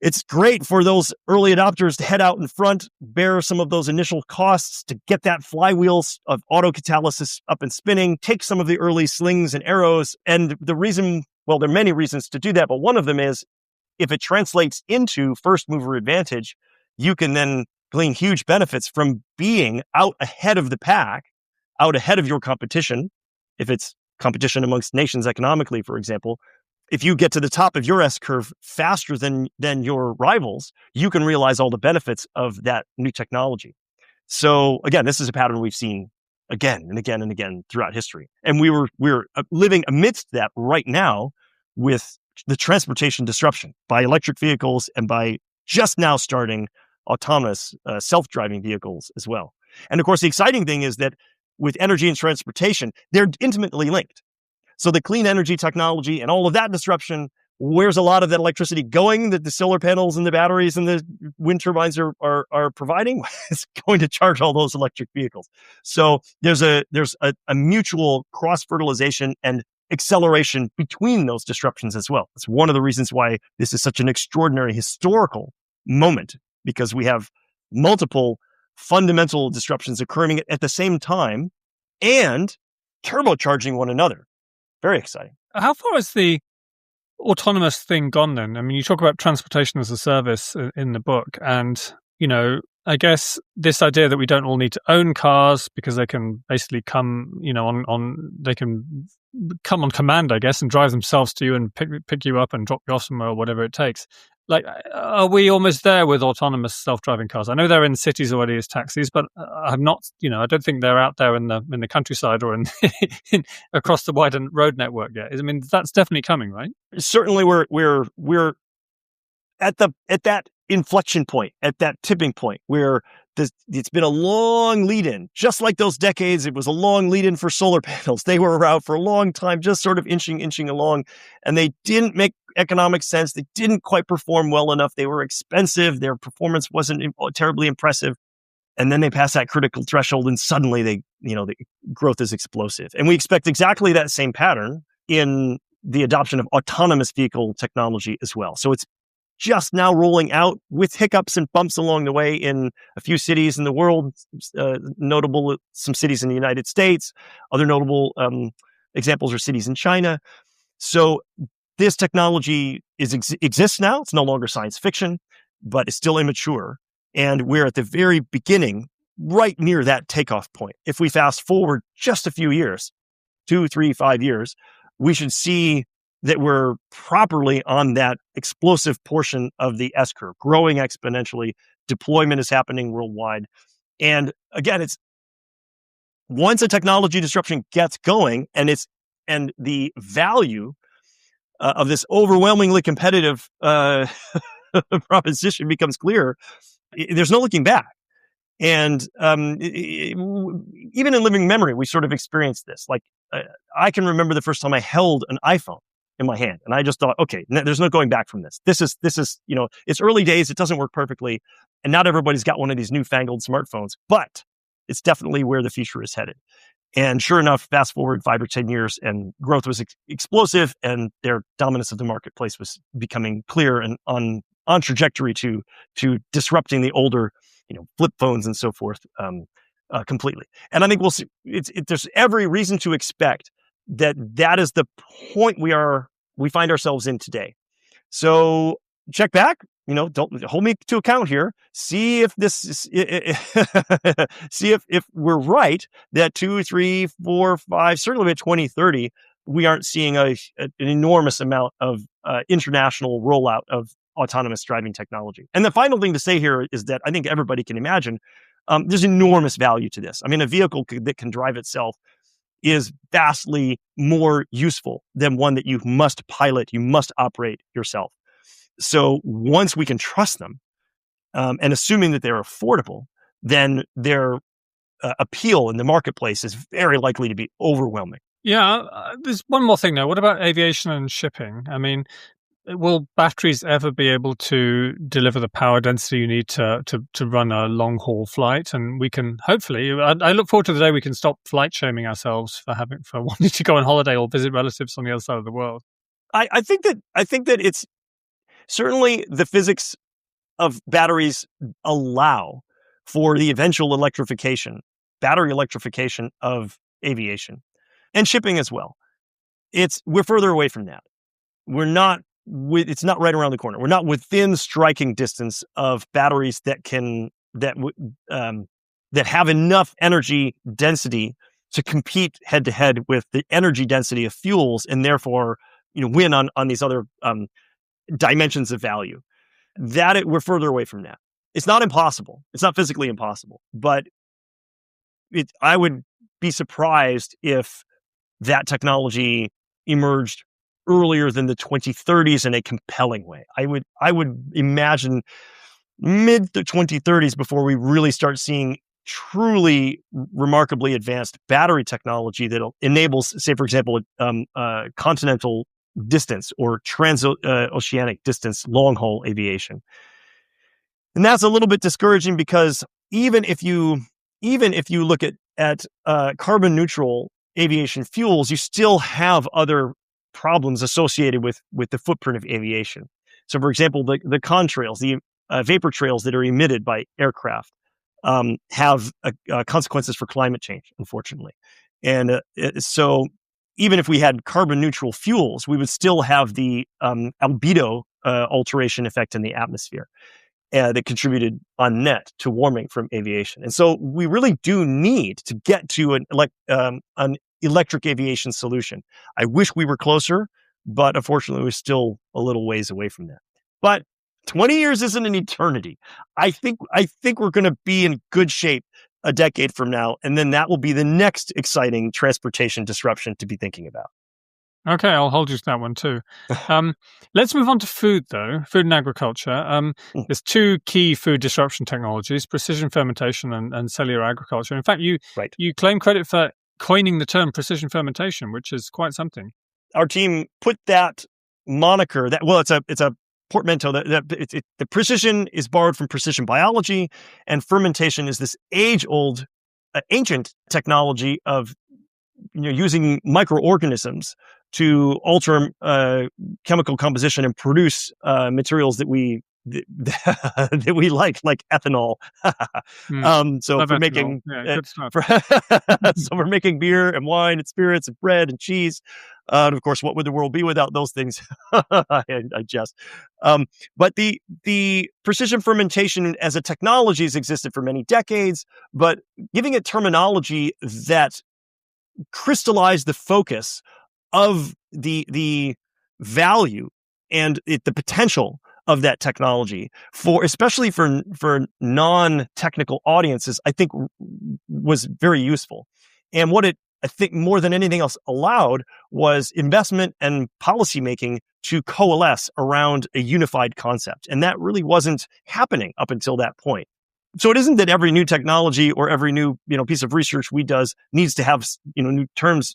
It's great for those early adopters to head out in front, bear some of those initial costs to get that flywheel of autocatalysis up and spinning, take some of the early slings and arrows. And the reason, well, there are many reasons to do that, but one of them is if it translates into first mover advantage, you can then glean huge benefits from being out ahead of the pack, out ahead of your competition. If it's competition amongst nations economically, for example, if you get to the top of your S-curve faster than your rivals, you can realize all the benefits of that new technology. So again, this is a pattern we've seen again and again and again throughout history. And we're living amidst that right now with the transportation disruption by electric vehicles and by just now starting autonomous self-driving vehicles as well. And of course, the exciting thing is that with energy and transportation, they're intimately linked. So the clean energy technology and all of that disruption, where's a lot of that electricity going that the solar panels and the batteries and the wind turbines are providing? It's going to charge all those electric vehicles. So there's a mutual cross-fertilization and acceleration between those disruptions as well. It's one of the reasons why this is such an extraordinary historical moment, because we have multiple fundamental disruptions occurring at the same time and turbocharging one another. Very exciting. How far has the autonomous thing gone then? I mean, you talk about transportation as a service in the book, and, I guess this idea that we don't all need to own cars because they can basically come, they can come on command, I guess, and drive themselves to you and pick you up and drop you off somewhere or whatever it takes. Like, are we almost there with autonomous self-driving cars? I know they're in cities already as taxis, but I'm not. I don't think they're out there in the countryside or in across the wider road network yet. I mean, that's definitely coming, right? Certainly, we're at that inflection point, at that tipping point where it's been a long lead-in. Just like those decades, it was a long lead-in for solar panels. They were around for a long time, just sort of inching along, and they didn't make economic sense. They didn't quite perform well enough. They were expensive. Their performance wasn't terribly impressive. And then they pass that critical threshold, and suddenly the growth is explosive. And we expect exactly that same pattern in the adoption of autonomous vehicle technology as well. So it's just now rolling out with hiccups and bumps along the way in a few cities in the world, notable some cities in the United States. Other notable examples are cities in China. So this technology exists now. It's no longer science fiction, but it's still immature. And we're at the very beginning, right near that takeoff point. If we fast forward just a few years, 2, 3, 5 years, we should see that we're properly on that explosive portion of the S-curve, growing exponentially. Deployment is happening worldwide. And again, it's once a technology disruption gets going and the value of this overwhelmingly competitive proposition becomes clear, there's no looking back. And even in living memory, we sort of experienced this. Like, I can remember the first time I held an iPhone in my hand, and I just thought, okay, there's no going back from this. This is it's early days. It doesn't work perfectly, and not everybody's got one of these newfangled smartphones, but it's definitely where the future is headed. And sure enough, fast forward 5 or 10 years, and growth was explosive, and their dominance of the marketplace was becoming clear and on trajectory to disrupting the older, flip phones and so forth completely. And I think we'll see. There's every reason to expect that is the point we find ourselves in today. So check back. Don't hold me to account here. See if this is, see if we're right that 2, 3, 4, 5, certainly by 2030, we aren't seeing an enormous amount of international rollout of autonomous driving technology. And the final thing to say here is that I think everybody can imagine there's enormous value to this. I mean, a vehicle that can drive itself is vastly more useful than one that you must pilot, you must operate yourself. So once we can trust them, and assuming that they're affordable, then their appeal in the marketplace is very likely to be overwhelming. Yeah, there's one more thing though. What about aviation and shipping? I mean, will batteries ever be able to deliver the power density you need to run a long haul flight? And we can hopefully, I look forward to the day we can stop flight shaming ourselves for wanting to go on holiday or visit relatives on the other side of the world. I think that it's certainly the physics of batteries allow for the eventual battery electrification of aviation and shipping as well. We're further away from that. It's not right around the corner. We're not within striking distance of batteries that have enough energy density to compete head to head with the energy density of fuels, and therefore, win on these other dimensions of value. We're further away from that. It's not impossible. It's not physically impossible, but I would be surprised if that technology emerged earlier than the 2030s in a compelling way. I would imagine mid to 2030s before we really start seeing truly remarkably advanced battery technology that enables, say, for example, continental distance or transoceanic distance long-haul aviation. And that's a little bit discouraging because even if you look at carbon neutral aviation fuels, you still have other problems associated with the footprint of aviation. So, for example, the contrails, the vapor trails that are emitted by aircraft have consequences for climate change, unfortunately. And so even if we had carbon neutral fuels, we would still have the albedo alteration effect in the atmosphere. that contributed on net to warming from aviation. And so we really do need to get to an electric aviation solution. I wish we were closer, but unfortunately, we're still a little ways away from that. But 20 years isn't an eternity. I think we're going to be in good shape a decade from now, and then that will be the next exciting transportation disruption to be thinking about. Okay, I'll hold you to that one too. Let's move on to food, though. Food and agriculture. There's two key food disruption technologies: precision fermentation and cellular agriculture. In fact, you claim credit for coining the term precision fermentation, which is quite something. Our team put that moniker. It's a portmanteau. The precision is borrowed from precision biology, and fermentation is this age-old, ancient technology of using microorganisms to alter chemical composition and produce materials that we like ethanol. So for making good stuff. So we're making beer and wine and spirits and bread and cheese. And of course, what would the world be without those things? I jest. But the precision fermentation as a technology has existed for many decades, but giving it terminology that crystallized the focus of the value and the potential of that technology especially for non-technical audiences, I think was very useful. And what it, I think, more than anything else allowed was investment and policymaking to coalesce around a unified concept. And that really wasn't happening up until that point. So it isn't that every new technology or every new piece of research we does needs to have new terms,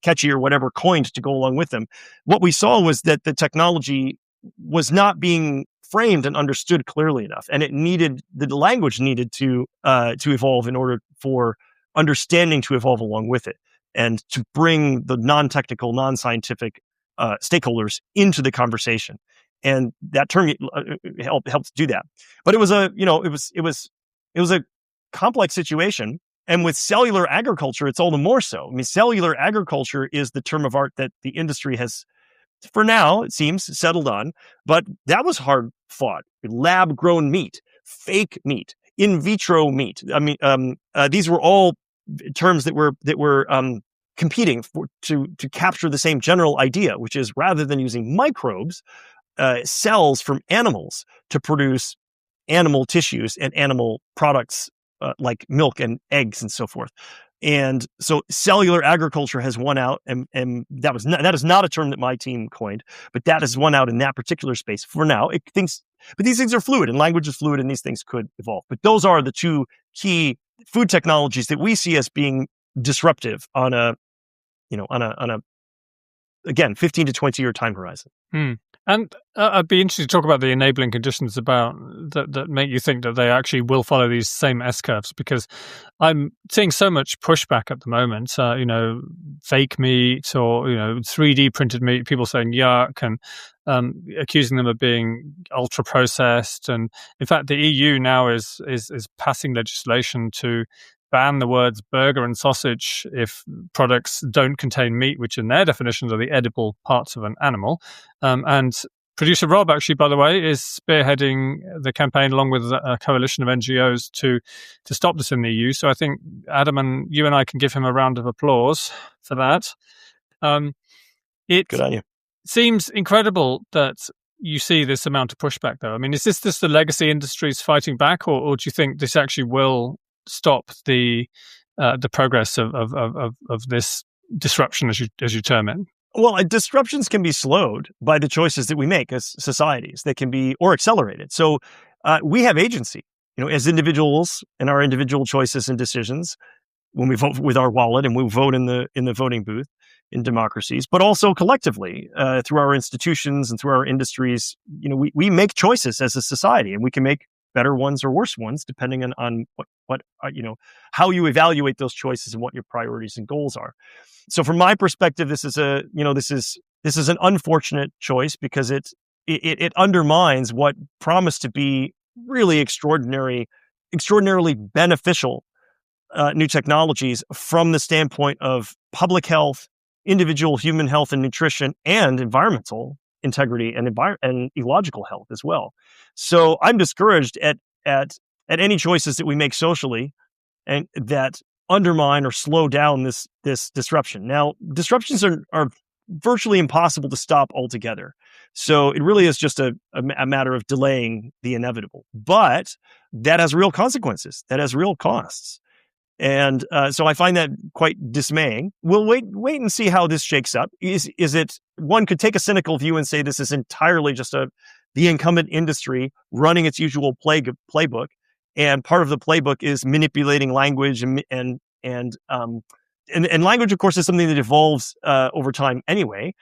catchy or whatever, coined to go along with them. What we saw was that the technology was not being framed and understood clearly enough, and the language needed to evolve in order for understanding to evolve along with it, and to bring the non-technical, non-scientific stakeholders into the conversation. And that term helped do that. But it was a complex situation. And with cellular agriculture, it's all the more so. I mean, cellular agriculture is the term of art that the industry has, for now, it seems, settled on. But that was hard fought. Lab-grown meat, fake meat, in vitro meat. I mean, these were all terms that were competing to capture the same general idea, which is rather than using microbes, cells from animals to produce animal tissues and animal products like milk and eggs and so forth. And so cellular agriculture has won out, and that is not a term that my team coined, but that has won out in that particular space for now. But these things are fluid, and language is fluid, and these things could evolve. But those are the two key food technologies that we see as being disruptive on a again 15 to 20 year time horizon. And I'd be interested to talk about the enabling conditions about that make you think that they actually will follow these same S curves, because I'm seeing so much pushback at the moment. Fake meat or 3D printed meat, people saying yuck, and accusing them of being ultra processed. And in fact, the EU now is passing legislation to ban the words burger and sausage if products don't contain meat, which in their definitions are the edible parts of an animal. And producer Rob, actually, by the way, is spearheading the campaign along with a coalition of NGOs to stop this in the EU. So I think, Adam, and you and I can give him a round of applause for that. Good on you. Seems incredible that you see this amount of pushback, though. I mean, is this just the legacy industries fighting back, or do you think this actually will stop the progress of this disruption, as you term it? Well, disruptions can be slowed by the choices that we make as societies. They can be, or accelerated. So we have agency, as individuals, in our individual choices and decisions when we vote with our wallet and we vote in the voting booth in democracies, but also collectively through our institutions and through our industries. We make choices as a society, and we can make better ones or worse ones depending on what how you evaluate those choices and what your priorities and goals are. So from my perspective, this is an unfortunate choice, because it undermines what promised to be really extraordinarily beneficial new technologies from the standpoint of public health, individual human health and nutrition, and environmental integrity and ecological health as well. So I'm discouraged at any choices that we make socially and that undermine or slow down this disruption. Now, disruptions are virtually impossible to stop altogether. So it really is just a matter of delaying the inevitable. But that has real consequences. That has real costs. And so I find that quite dismaying. We'll wait and see how this shakes up. Is it, one could take a cynical view and say this is entirely just the incumbent industry running its usual playbook. And part of the playbook is manipulating language and language, of course, is something that evolves over time anyway.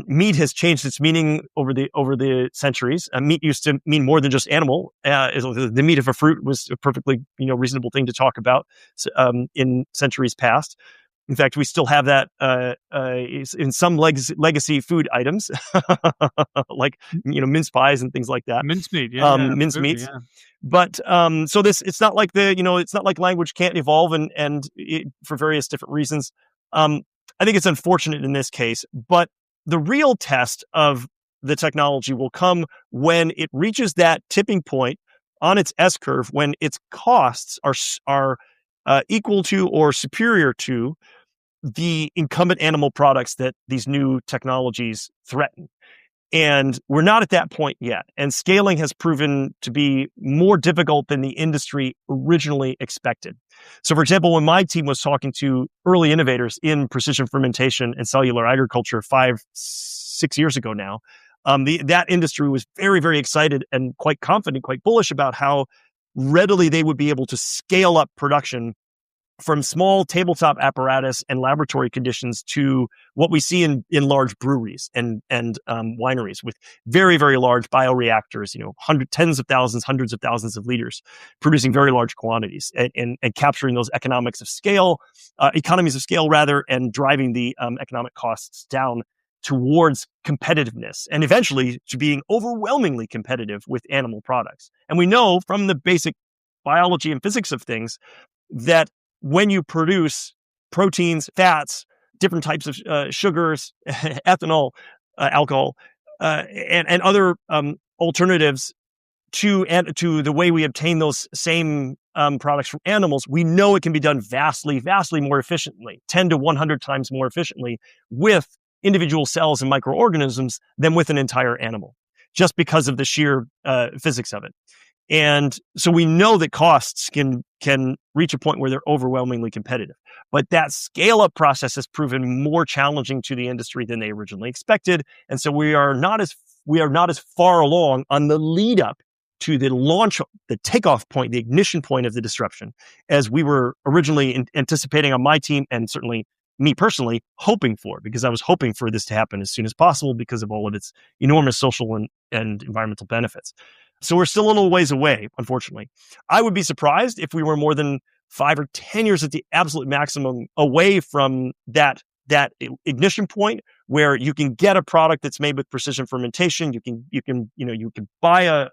Meat has changed its meaning over the centuries. Meat used to mean more than just animal. The meat of a fruit was a perfectly reasonable thing to talk about in centuries past. In fact, we still have that in some legacy food items, like mince pies and things like that. Mincemeat, mince meats. Yeah. But so it's not like it's not like language can't evolve and for various different reasons. I think it's unfortunate in this case, but the real test of the technology will come when it reaches that tipping point on its S curve, when its costs are equal to or superior to the incumbent animal products that these new technologies threaten. And we're not at that point yet. And scaling has proven to be more difficult than the industry originally expected. So, for example, when my team was talking to early innovators in precision fermentation and cellular agriculture 5-6 years ago now, that industry was very, very excited and quite confident, quite bullish about how readily they would be able to scale up production from small tabletop apparatus and laboratory conditions to what we see in large breweries and wineries with very, very large bioreactors, tens of thousands, hundreds of thousands of liters, producing very large quantities and capturing those economies of scale, and driving the economic costs down towards competitiveness and eventually to being overwhelmingly competitive with animal products. And we know from the basic biology and physics of things that when you produce proteins, fats, different types of sugars, ethanol, alcohol, and other alternatives to the way we obtain those same products from animals, we know it can be done vastly, vastly more efficiently, 10 to 100 times more efficiently with individual cells and microorganisms than with an entire animal, just because of the sheer physics of it. And so we know that costs can reach a point where they're overwhelmingly competitive. But that scale-up process has proven more challenging to the industry than they originally expected. And so we are not as far along on the lead up to the launch, the takeoff point, the ignition point of the disruption, as we were originally anticipating on my team, and certainly me personally hoping for, because I was hoping for this to happen as soon as possible because of all of its enormous social and environmental benefits. So we're still a little ways away, unfortunately. I would be surprised if we were more than 5 or 10 years at the absolute maximum away from that ignition point where you can get a product that's made with precision fermentation. You can buy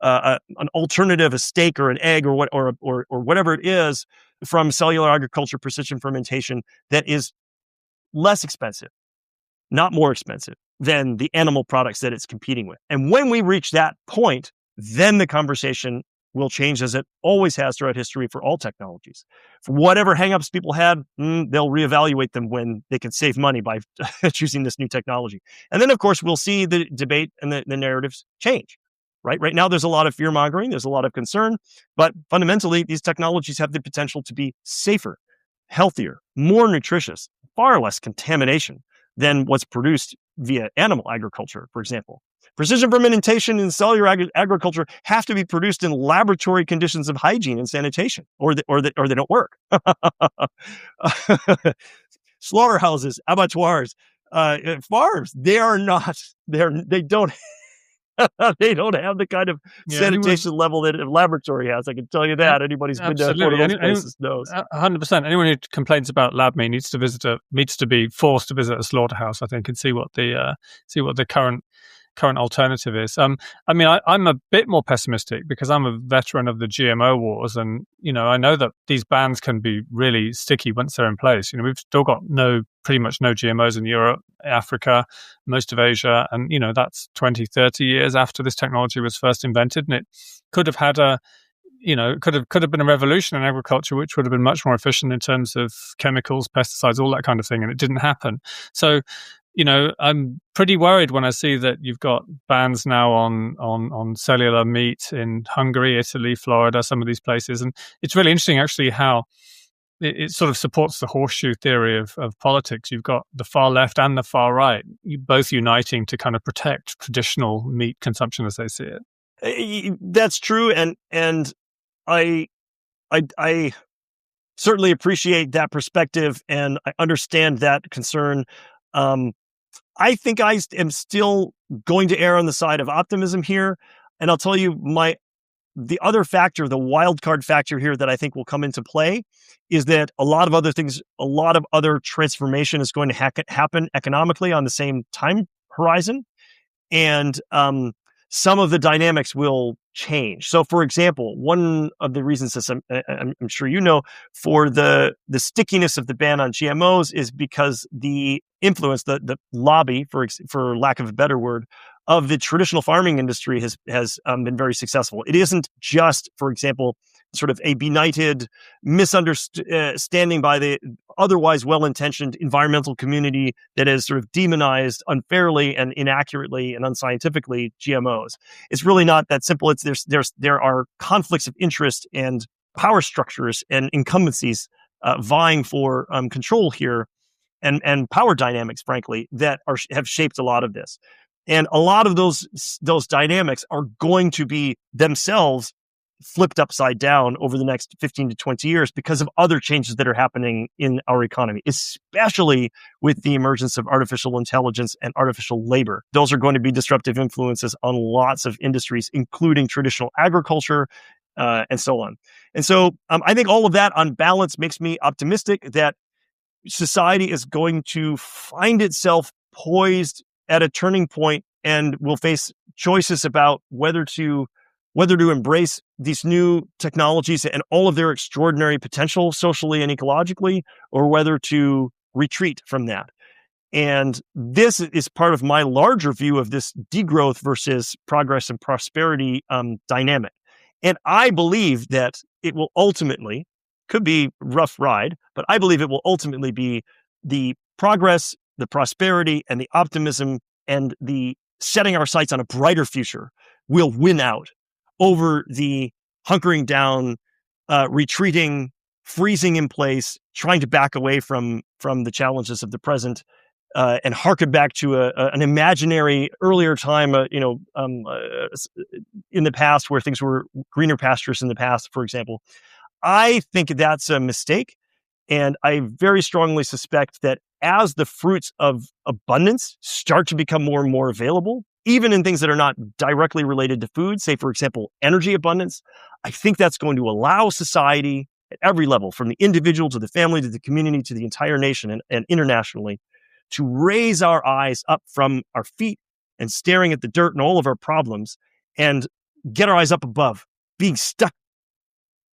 an alternative, a steak or an egg or whatever it is from cellular agriculture, precision fermentation that is less expensive, not more expensive than the animal products that it's competing with. And when we reach that point, then the conversation will change, as it always has throughout history for all technologies. For whatever hangups people had, they'll reevaluate them when they can save money by choosing this new technology. And then, of course, we'll see the debate and the narratives change. Right now, there's a lot of fear-mongering, there's a lot of concern, but fundamentally, these technologies have the potential to be safer, healthier, more nutritious, far less contamination than what's produced via animal agriculture, for example. Precision fermentation and cellular agriculture have to be produced in laboratory conditions of hygiene and sanitation, or they don't work. Slaughterhouses, abattoirs, farms, they don't they don't have the kind of sanitation level that a laboratory has. I can tell you that. Anybody's been to one of those places knows. 100%. Anyone who complains about lab meat needs to be forced to visit a slaughterhouse, I think, and see what the current current alternative is. I mean, I'm a bit more pessimistic because I'm a veteran of the GMO wars, and I know that these bans can be really sticky once they're in place. We've still got pretty much no GMOs in Europe, Africa, most of Asia, and that's 20, 30 years after this technology was first invented, and it could have had it could have been a revolution in agriculture, which would have been much more efficient in terms of chemicals, pesticides, all that kind of thing, and it didn't happen. So, I'm pretty worried when I see that you've got bans now on cellular meat in Hungary, Italy, Florida, some of these places, and it's really interesting actually how it sort of supports the horseshoe theory of politics. You've got the far left and the far right, both uniting to kind of protect traditional meat consumption as they see it. That's true, and I certainly appreciate that perspective, and I understand that concern. I think I am still going to err on the side of optimism here, and I'll tell you the other factor, the wild card factor here that I think will come into play is that a lot of other transformation is going to happen economically on the same time horizon, and some of the dynamics will change. So, for example, one of the reasons I'm sure for the stickiness of the ban on GMOs is because the influence, the lobby, for lack of a better word, of the traditional farming industry has been very successful. It isn't just, for example, sort of a benighted misunderstanding by the otherwise well-intentioned environmental community that has sort of demonized unfairly and inaccurately and unscientifically GMOs. It's really not that simple. There are conflicts of interest and power structures and incumbencies vying for control here, and power dynamics, frankly, that have shaped a lot of this. And a lot of those dynamics are going to be themselves flipped upside down over the next 15 to 20 years because of other changes that are happening in our economy, especially with the emergence of artificial intelligence and artificial labor. Those are going to be disruptive influences on lots of industries, including traditional agriculture, and so on. And so I think all of that on balance makes me optimistic that society is going to find itself poised at a turning point and will face choices about whether to embrace these new technologies and all of their extraordinary potential socially and ecologically, or whether to retreat from that. And this is part of my larger view of this degrowth versus progress and prosperity dynamic. And I believe that it will ultimately, could be a rough ride, but I believe it will ultimately be the progress, the prosperity, and the optimism, and the setting our sights on a brighter future will win out over the hunkering down, retreating, freezing in place, trying to back away from the challenges of the present, and harken back to an imaginary earlier time, in the past where things were greener pastures in the past, for example. I think that's a mistake, and I very strongly suspect that as the fruits of abundance start to become more and more available, even in things that are not directly related to food, say, for example, energy abundance, I think that's going to allow society at every level, from the individual to the family to the community to the entire nation and internationally, to raise our eyes up from our feet and staring at the dirt and all of our problems and get our eyes up above, being stuck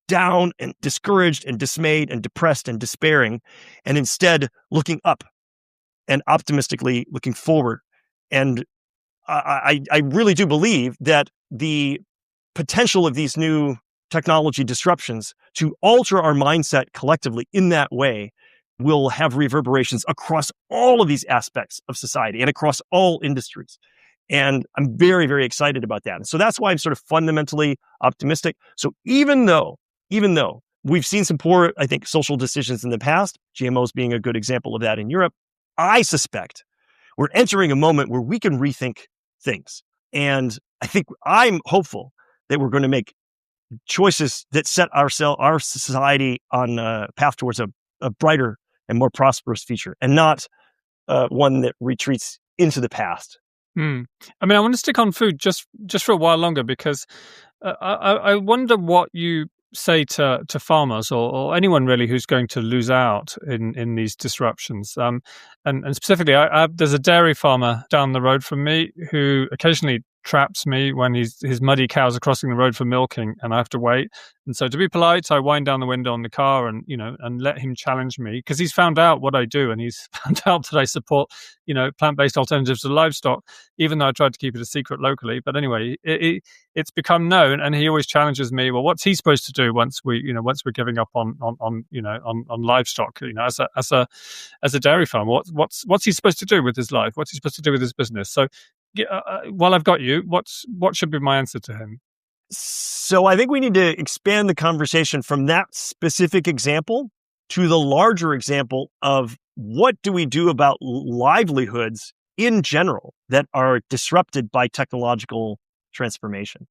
down and discouraged and dismayed and depressed and despairing, and instead looking up and optimistically looking forward. And I really do believe that the potential of these new technology disruptions to alter our mindset collectively in that way will have reverberations across all of these aspects of society and across all industries. And I'm very, very excited about that. And so that's why I'm sort of fundamentally optimistic. So even though we've seen some poor, I think, social decisions in the past, GMOs being a good example of that in Europe, I suspect we're entering a moment where we can rethink things. And I think I'm hopeful that we're going to make choices that set our society on a path towards a brighter and more prosperous future, and not one that retreats into the past. I mean, I want to stick on food just for a while longer, because I wonder what you say to farmers or anyone really who's going to lose out in these disruptions? And specifically, there's a dairy farmer down the road from me who occasionally traps me when his muddy cows are crossing the road for milking and I have to wait. And so to be polite, I wind down the window on the car and let him challenge me, because he's found out what I do and he's found out that I support, plant-based alternatives to livestock, even though I tried to keep it a secret locally. But anyway, it's become known, and he always challenges me. Well, what's he supposed to do once we're giving up on livestock? As a dairy farmer, what's he supposed to do with his life? What's he supposed to do with his business? So, while I've got you, what should be my answer to him? So I think we need to expand the conversation from that specific example to the larger example of what do we do about livelihoods in general that are disrupted by technological transformation.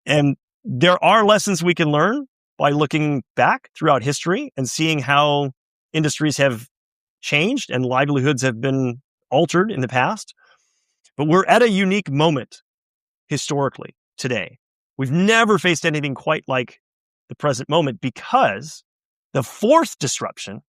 And there are lessons we can learn by looking back throughout history and seeing how industries have changed and livelihoods have been altered in the past. But we're at a unique moment historically today. We've never faced anything quite like the present moment, because the fourth disruption,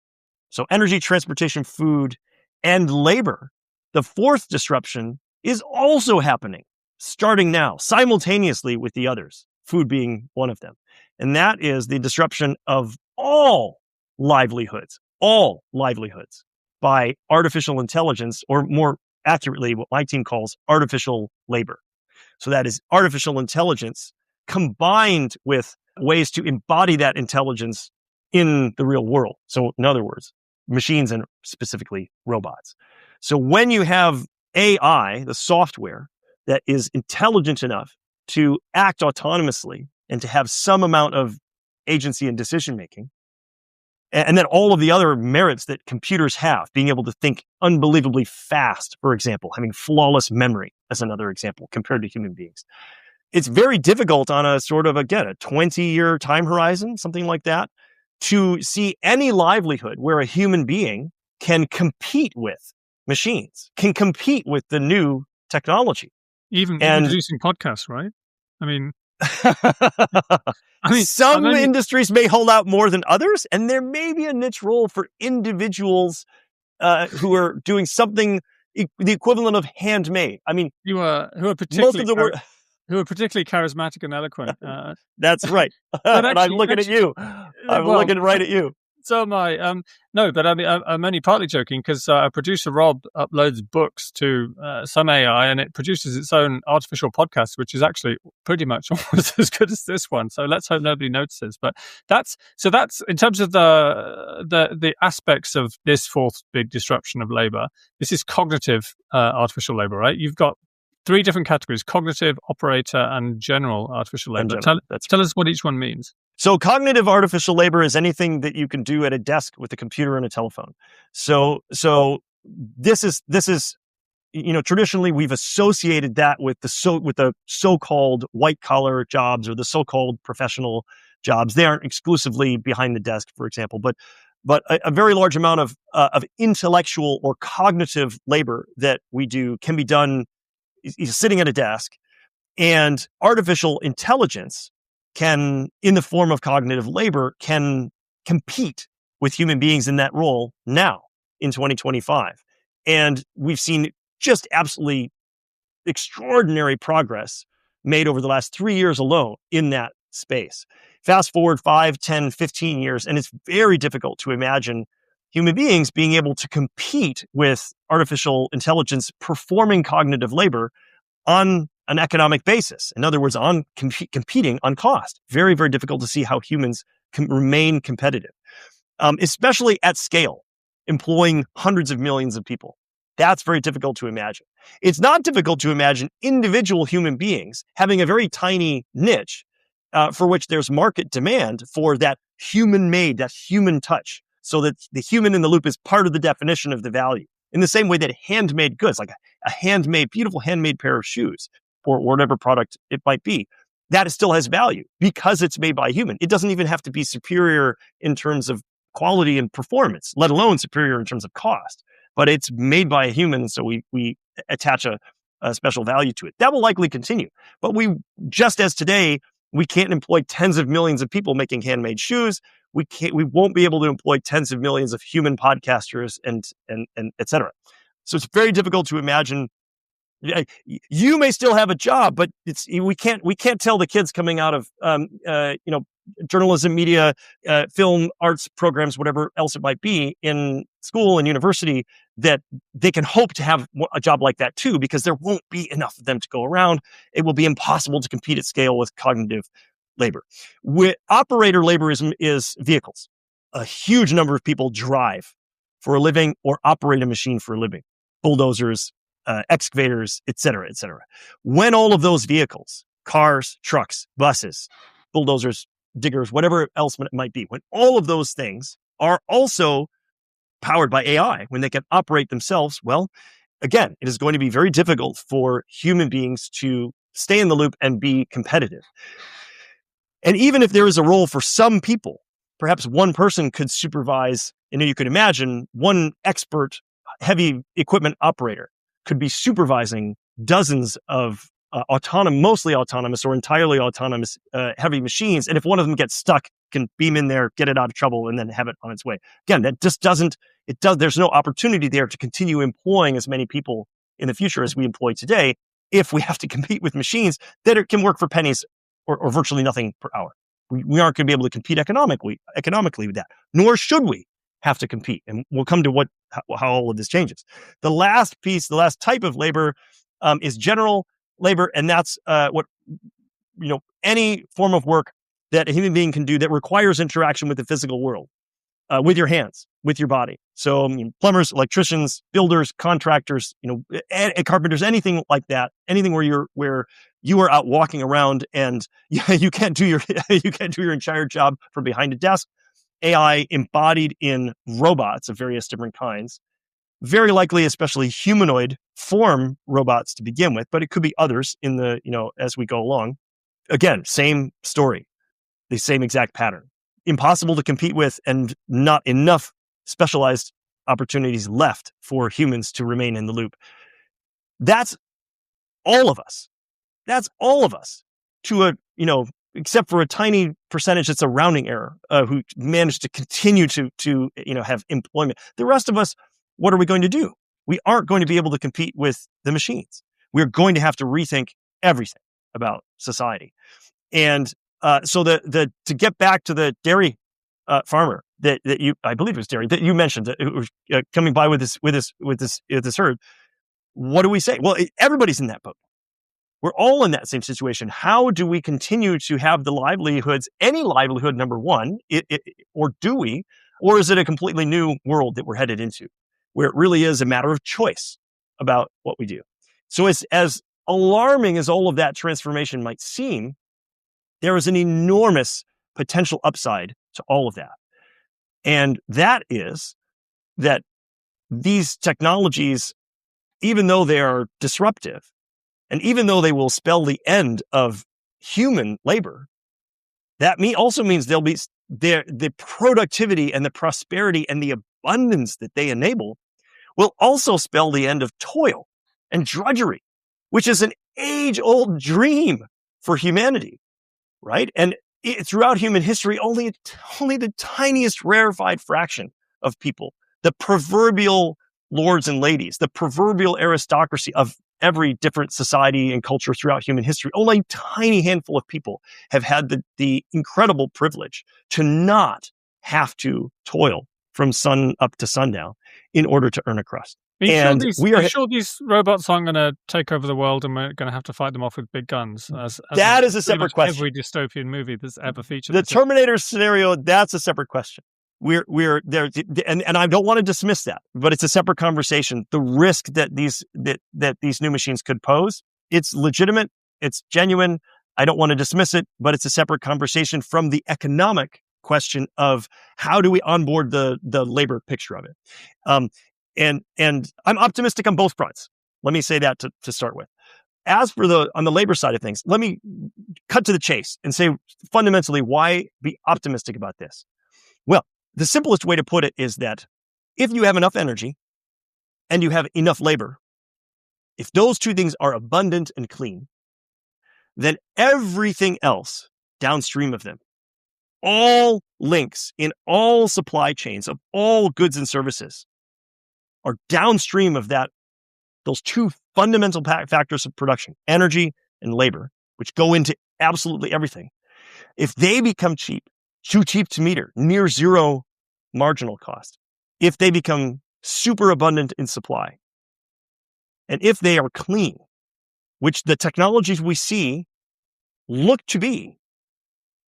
so energy, transportation, food, and labor, the fourth disruption is also happening, starting now, simultaneously with the others, food being one of them. And that is the disruption of all livelihoods by artificial intelligence, or more accurately, what my team calls artificial labor. So that is artificial intelligence combined with ways to embody that intelligence in the real world. So in other words, machines and specifically robots. So when you have AI, the software that is intelligent enough to act autonomously and to have some amount of agency and decision making, and then all of the other merits that computers have, being able to think unbelievably fast, for example, having flawless memory as another example compared to human beings. It's very difficult on a sort of, again, a 20-year time horizon, something like that, to see any livelihood where a human being can compete with machines, can compete with the new technology. Even producing podcasts, right? I mean, some industries may hold out more than others, and there may be a niche role for individuals who are doing something the equivalent of handmade. I mean, who are particularly charismatic and eloquent. That's right. And I'm looking at you. I'm looking right at you. So am I. No, but I'm only partly joking, because our producer Rob uploads books to some AI, and it produces its own artificial podcast, which is actually pretty much almost as good as this one. So let's hope nobody notices. But that's in terms of the aspects of this fourth big disruption of labor. This is cognitive artificial labor, right? You've got three different categories: cognitive, operator, and general artificial labor. Tell us what each one means. So cognitive artificial labor is anything that you can do at a desk with a computer and a telephone. So this is traditionally we've associated that with the so-called white collar jobs or the so-called professional jobs. They aren't exclusively behind the desk, for example, but a very large amount of intellectual or cognitive labor that we do can be done sitting at a desk, and artificial intelligence can, in the form of cognitive labor, can compete with human beings in that role now in 2025. And we've seen just absolutely extraordinary progress made over the last 3 years alone in that space. Fast forward 5, 10, 15 years, and it's very difficult to imagine human beings being able to compete with artificial intelligence performing cognitive labor on an economic basis. In other words, on competing on cost. Very, very difficult to see how humans can remain competitive, especially at scale, employing hundreds of millions of people. That's very difficult to imagine. It's not difficult to imagine individual human beings having a very tiny niche for which there's market demand for that human-made, that human touch, so that the human in the loop is part of the definition of the value. In the same way that handmade goods, like a beautiful handmade pair of shoes, or whatever product it might be, that still has value because it's made by a human. It doesn't even have to be superior in terms of quality and performance, let alone superior in terms of cost. But it's made by a human, so we attach a special value to it. That will likely continue. But just as today, We can't employ tens of millions of people making handmade shoes. We won't be able to employ tens of millions of human podcasters and et cetera. So it's very difficult to imagine. You may still have a job, but we can't tell the kids coming out of journalism, media, film, arts programs, whatever else it might be in school and university, that they can hope to have a job like that too, because there won't be enough of them to go around. It will be impossible to compete at scale with cognitive labor. Operator labor is vehicles. A huge number of people drive for a living or operate a machine for a living. Bulldozers, excavators, et cetera, et cetera. When all of those vehicles, cars, trucks, buses, bulldozers, diggers, whatever else it might be, when all of those things are also powered by AI, when they can operate themselves, well, again, it is going to be very difficult for human beings to stay in the loop and be competitive. And even if there is a role for some people, perhaps one person could supervise, you could imagine one expert heavy equipment operator could be supervising dozens of mostly autonomous or entirely autonomous heavy machines. And if one of them gets stuck, can beam in there, get it out of trouble, and then have it on its way. Again, that just there's no opportunity there to continue employing as many people in the future as we employ today if we have to compete with machines that can work for pennies or virtually nothing per hour. We aren't going to be able to compete economically with that, nor should we have to compete. And we'll come to how all of this changes. The last type of labor is general labor, and that's any form of work that a human being can do that requires interaction with the physical world, with your hands, with your body. So plumbers, electricians, builders, contractors, carpenters, anything like that, anything where you are out walking around and you can't do your entire job from behind a desk. AI embodied in robots of various different kinds, very likely, especially humanoid form robots to begin with, but it could be others as we go along. Again, same story, the same exact pattern. Impossible to compete with, and not enough specialized opportunities left for humans to remain in the loop. That's all of us. That's all of us except for a tiny percentage that's a rounding error, who managed to continue to have employment. The rest of us, what are we going to do? We aren't going to be able to compete with the machines. We're going to have to rethink everything about society. And so to get back to the dairy farmer that I believe it was dairy that you mentioned, that was coming by with this herd. What do we say? Well, everybody's in that boat. We're all in that same situation. How do we continue to have the livelihoods, any livelihood, number one, or do we? Or is it a completely new world that we're headed into, where it really is a matter of choice about what we do? So as alarming as all of that transformation might seem, there is an enormous potential upside to all of that. And that is that these technologies, even though they are disruptive, and even though they will spell the end of human labor, that also means they'll be the productivity and the prosperity and the abundance that they enable will also spell the end of toil and drudgery, which is an age-old dream for humanity, right? And throughout human history, only the tiniest rarefied fraction of people, the proverbial lords and ladies, the proverbial aristocracy of every different society and culture throughout human history, only a tiny handful of people have had the incredible privilege to not have to toil from sun up to sundown in order to earn a crust. Are you sure these robots aren't going to take over the world and we're going to have to fight them off with big guns? That is a separate question. Every dystopian movie that's ever featured. The Terminator scenario, that's a separate question. We're there, and I don't want to dismiss that, but it's a separate conversation. The risk that these new machines could pose, it's legitimate, it's genuine. I don't want to dismiss it, but it's a separate conversation from the economic question of how do we onboard the labor picture of it. And I'm optimistic on both fronts. Let me say that to start with. As for on the labor side of things, let me cut to the chase and say fundamentally why be optimistic about this. Well, the simplest way to put it is that if you have enough energy and you have enough labor, if those two things are abundant and clean, then everything else downstream of them. All links in all supply chains of all goods and services are downstream of those two fundamental factors of production, energy and labor, which go into absolutely everything. If they become cheap, too cheap to meter, near zero marginal cost, if they become super abundant in supply, and if they are clean, which the technologies we see look to be,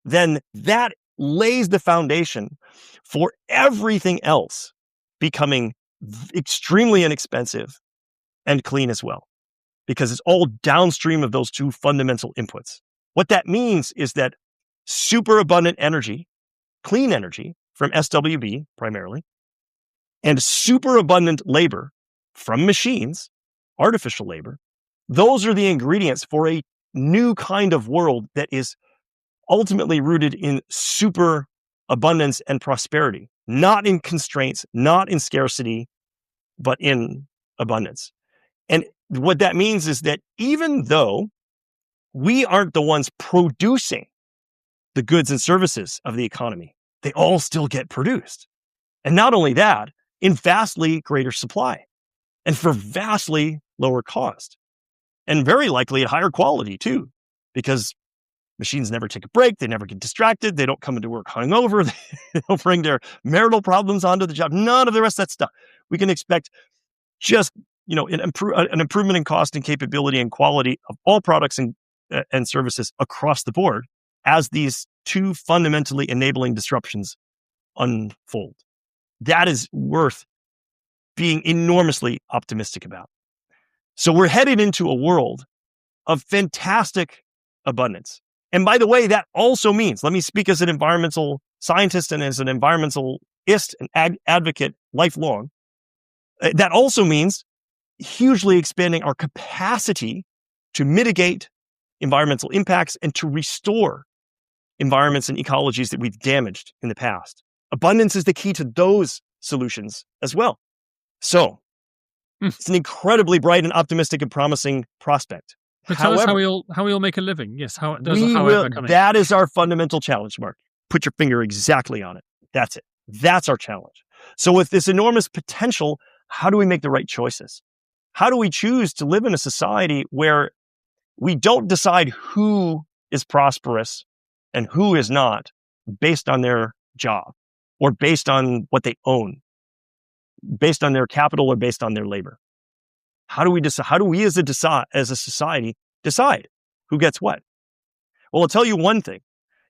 then that lays the foundation for everything else becoming extremely inexpensive and clean as well, because it's all downstream of those two fundamental inputs. What that means is that super abundant energy, clean energy from SWB primarily, and super abundant labor from machines, artificial labor, those are the ingredients for a new kind of world that is ultimately rooted in super abundance and prosperity, not in constraints, not in scarcity, but in abundance. And what that means is that even though we aren't the ones producing the goods and services of the economy, they all still get produced. And not only that, in vastly greater supply and for vastly lower cost, and very likely at higher quality too, because machines never take a break. They never get distracted. They don't come into work hungover. They don't bring their marital problems onto the job. None of the rest of that stuff. We can expect just, an improvement in cost and capability and quality of all products and services across the board as these two fundamentally enabling disruptions unfold. That is worth being enormously optimistic about. So we're headed into a world of fantastic abundance. And by the way, that also means, let me speak as an environmental scientist and as an environmentalist and advocate lifelong, that also means hugely expanding our capacity to mitigate environmental impacts and to restore environments and ecologies that we've damaged in the past. Abundance is the key to those solutions as well. So it's an incredibly bright and optimistic and promising prospect. But tell us how we all make a living. Yes, that is our fundamental challenge, Mark. Put your finger exactly on it. That's it. That's our challenge. So with this enormous potential, how do we make the right choices? How do we choose to live in a society where we don't decide who is prosperous and who is not based on their job or based on what they own, based on their capital or based on their labor? How do we decide? How do we as a society decide who gets what? Well, I'll tell you one thing.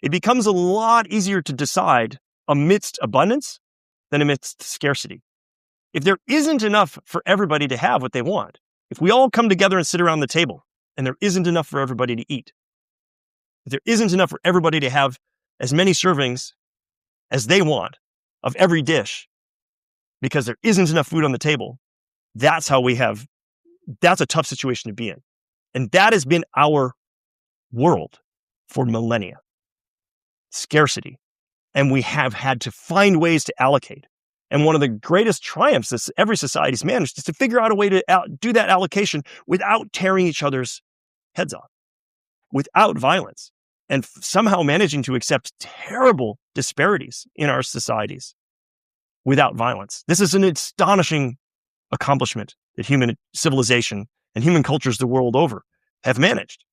It becomes a lot easier to decide amidst abundance than amidst scarcity. If there isn't enough for everybody to have what they want, if we all come together and sit around the table and there isn't enough for everybody to eat, if there isn't enough for everybody to have as many servings as they want of every dish because there isn't enough food on the table, that's a tough situation to be in. And that has been our world for millennia. Scarcity. And we have had to find ways to allocate. And one of the greatest triumphs that every society's managed is to figure out a way to do that allocation without tearing each other's heads off, without violence, and somehow managing to accept terrible disparities in our societies without violence. This is an astonishing accomplishment that human civilization and human cultures the world over have managed.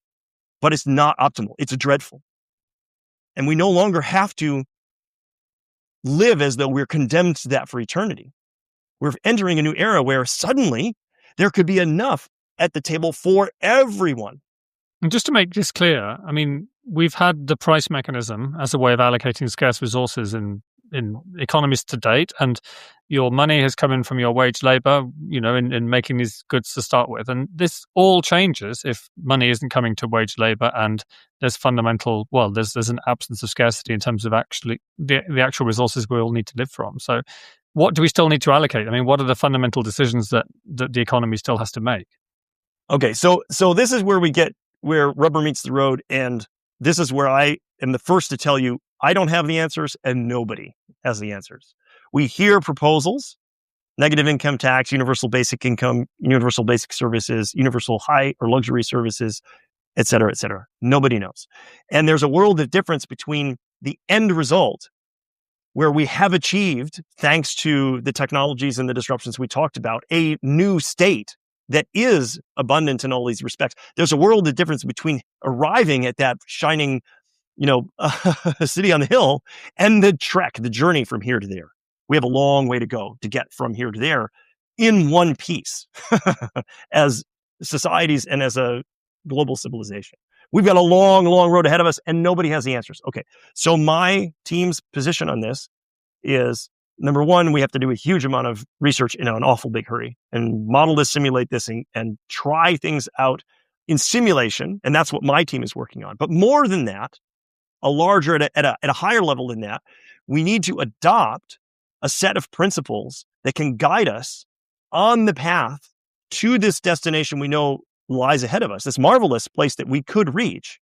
But it's not optimal. It's dreadful. And we no longer have to live as though we're condemned to that for eternity. We're entering a new era where suddenly there could be enough at the table for everyone. And just to make this clear, I mean, we've had the price mechanism as a way of allocating scarce resources in economies to date, and your money has come in from your wage labor, in making these goods to start with. And this all changes if money isn't coming to wage labor and there's there's an absence of scarcity in terms of actually the actual resources we all need to live from. So what do we still need to allocate? I mean, what are the fundamental decisions that the economy still has to make? Okay, so this is where rubber meets the road, and this is where I am the first to tell you I don't have the answers and nobody has the answers. We hear proposals, negative income tax, universal basic income, universal basic services, universal high or luxury services, et cetera, et cetera. Nobody knows. And there's a world of difference between the end result, where we have achieved, thanks to the technologies and the disruptions we talked about, a new state that is abundant in all these respects. There's a world of difference between arriving at that shining, city on the hill and the trek, the journey from here to there. We have a long way to go to get from here to there in one piece as societies and as a global civilization. We've got a long, long road ahead of us, and nobody has the answers. Okay, so my team's position on this is, number one, we have to do a huge amount of research in an awful big hurry and model this, simulate this, and try things out in simulation. And that's what my team is working on. But more than that, at a higher level than that, we need to adopt a set of principles that can guide us on the path to this destination we know lies ahead of us, this marvelous place that we could reach.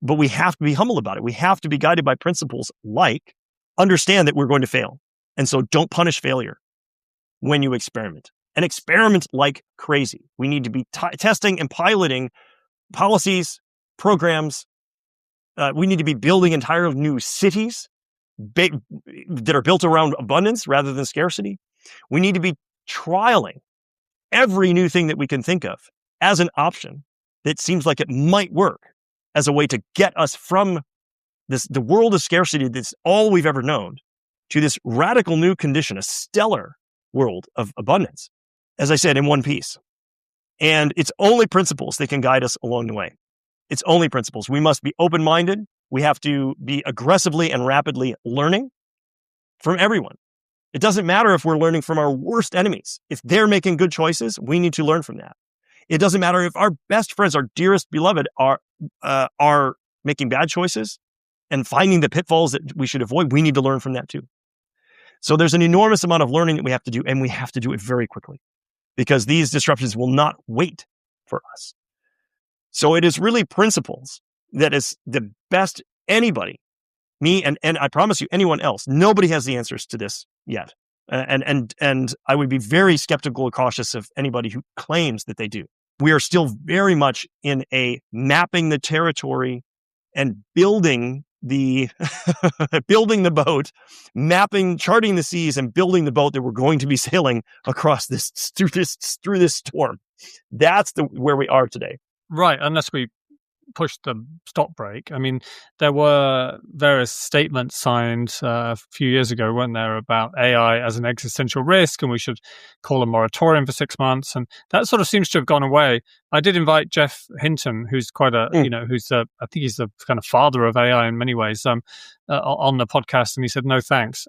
But we have to be humble about it. We have to be guided by principles like understand that we're going to fail. And so don't punish failure when you experiment. And experiment like crazy. We need to be testing and piloting policies, programs. We need to be building entire new cities that are built around abundance rather than scarcity. We need to be trialing every new thing that we can think of as an option that seems like it might work as a way to get us from the world of scarcity that's all we've ever known to this radical new condition, a stellar world of abundance, as I said, in one piece. And it's only principles that can guide us along the way. It's only principles. We must be open-minded. We have to be aggressively and rapidly learning from everyone. It doesn't matter if we're learning from our worst enemies. If they're making good choices, we need to learn from that. It doesn't matter if our best friends, our dearest beloved, are making bad choices and finding the pitfalls that we should avoid. We need to learn from that too. So there's an enormous amount of learning that we have to do, and we have to do it very quickly because these disruptions will not wait for us. So it is really principles that is the best anybody, me and I promise you anyone else, nobody has the answers to this yet. And I would be very skeptical or cautious of anybody who claims that they do. We are still very much in a mapping the territory and building the boat, charting the seas and building the boat that we're going to be sailing across through this storm. That's where we are today. Right, unless we push the stop brake. I mean, there were various statements signed a few years ago, weren't there, about AI as an existential risk, and we should call a moratorium for 6 months. And that sort of seems to have gone away. I did invite Jeff Hinton, who's quite I think he's the kind of father of AI in many ways, on the podcast, and he said, no, thanks.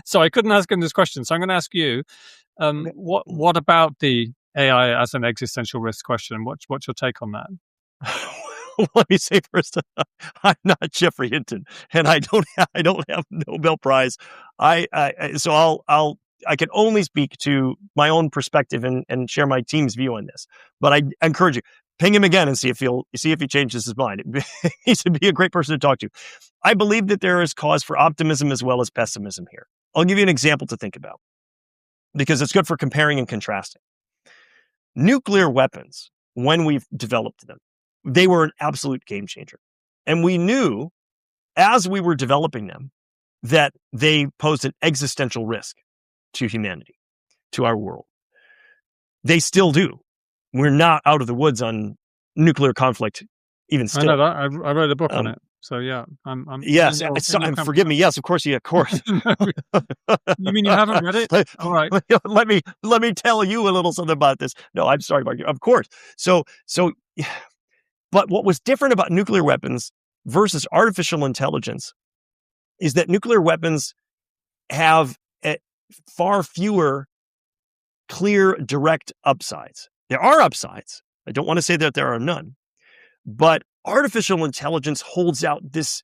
So I couldn't ask him this question. So I'm going to ask you, what about the AI as an existential risk question? What's your take on that? Let me say first, I'm not Jeffrey Hinton, and I don't have Nobel Prize. So I can only speak to my own perspective and share my team's view on this. But I encourage you, ping him again and see if he changes his mind. He'd be a great person to talk to. I believe that there is cause for optimism as well as pessimism here. I'll give you an example to think about because it's good for comparing and contrasting. Nuclear weapons, when we've developed them, they were an absolute game changer. And we knew as we were developing them that they posed an existential risk to humanity, to our world. They still do. We're not out of the woods on nuclear conflict, even still. I know that. I wrote a book on it. So yeah, yes. Forgive me. Yes, of course. Yeah, of course. You mean you haven't read it? All right. Let me tell you a little something about this. No, I'm sorry, Mark. Of course. So, but what was different about nuclear weapons versus artificial intelligence is that nuclear weapons have far fewer clear, direct upsides. There are upsides. I don't want to say that there are none, but artificial intelligence holds out this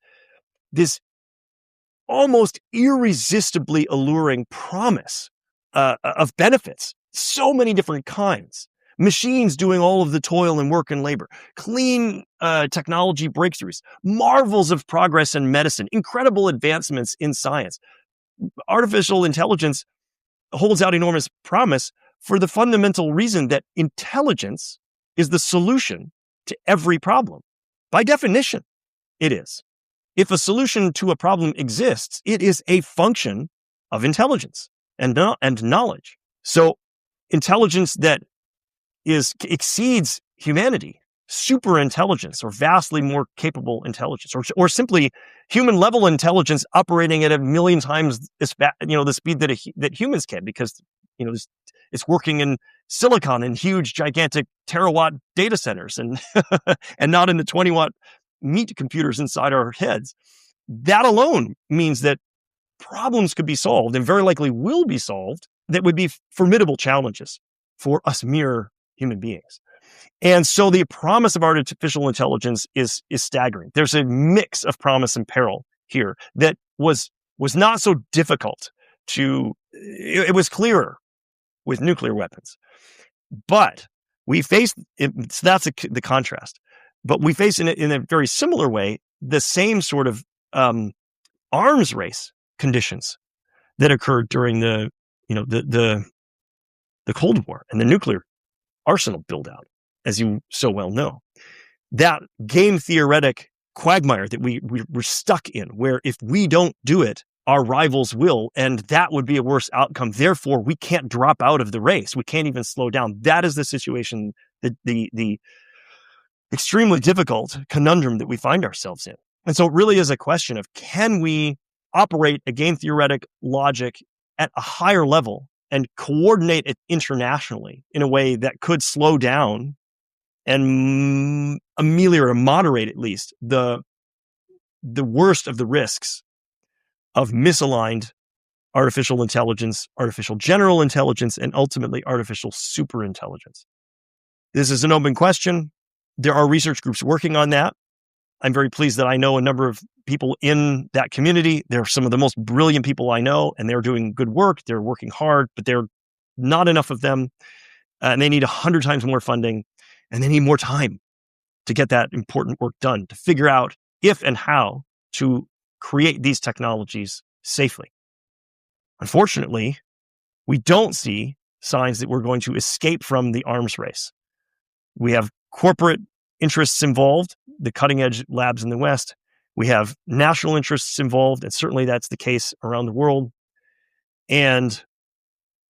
almost irresistibly alluring promise of benefits, so many different kinds. Machines doing all of the toil and work and labor, clean technology breakthroughs, marvels of progress in medicine, incredible advancements in science. Artificial intelligence holds out enormous promise for the fundamental reason that intelligence is the solution to every problem. By definition, it is. If a solution to a problem exists, it is a function of intelligence and knowledge. So intelligence that exceeds humanity, super intelligence, or vastly more capable intelligence, or simply human level intelligence operating at a million times the speed that humans can, because it's working in silicon in huge, gigantic terawatt data centers, and and not in the 20-watt meat computers inside our heads. That alone means that problems could be solved, and very likely will be solved, that would be formidable challenges for us mere human beings. And so the promise of artificial intelligence is staggering. There's a mix of promise and peril here that was not so difficult it was clearer with nuclear weapons. But we face, so that's the contrast. But we face in a very similar way the same sort of arms race conditions that occurred during the Cold War and the nuclear arsenal build out, as you so well know. That game theoretic quagmire that we're stuck in, where if we don't do it, our rivals will, and that would be a worse outcome. Therefore, we can't drop out of the race. We can't even slow down. That is the situation, the extremely difficult conundrum that we find ourselves in. And so it really is a question of, can we operate a game theoretic logic at a higher level and coordinate it internationally in a way that could slow down and ameliorate or moderate at least the worst of the risks of misaligned artificial intelligence, artificial general intelligence, and ultimately artificial superintelligence. This is an open question. There are research groups working on that. I'm very pleased that I know a number of people in that community. They're some of the most brilliant people I know, and they're doing good work. They're working hard, but they're not enough of them. And they need 100 times more funding, and they need more time to get that important work done, to figure out if and how to create these technologies safely. Unfortunately, we don't see signs that we're going to escape from the arms race. We have corporate interests involved, the cutting edge labs in the West. We have national interests involved, and certainly that's the case around the world. And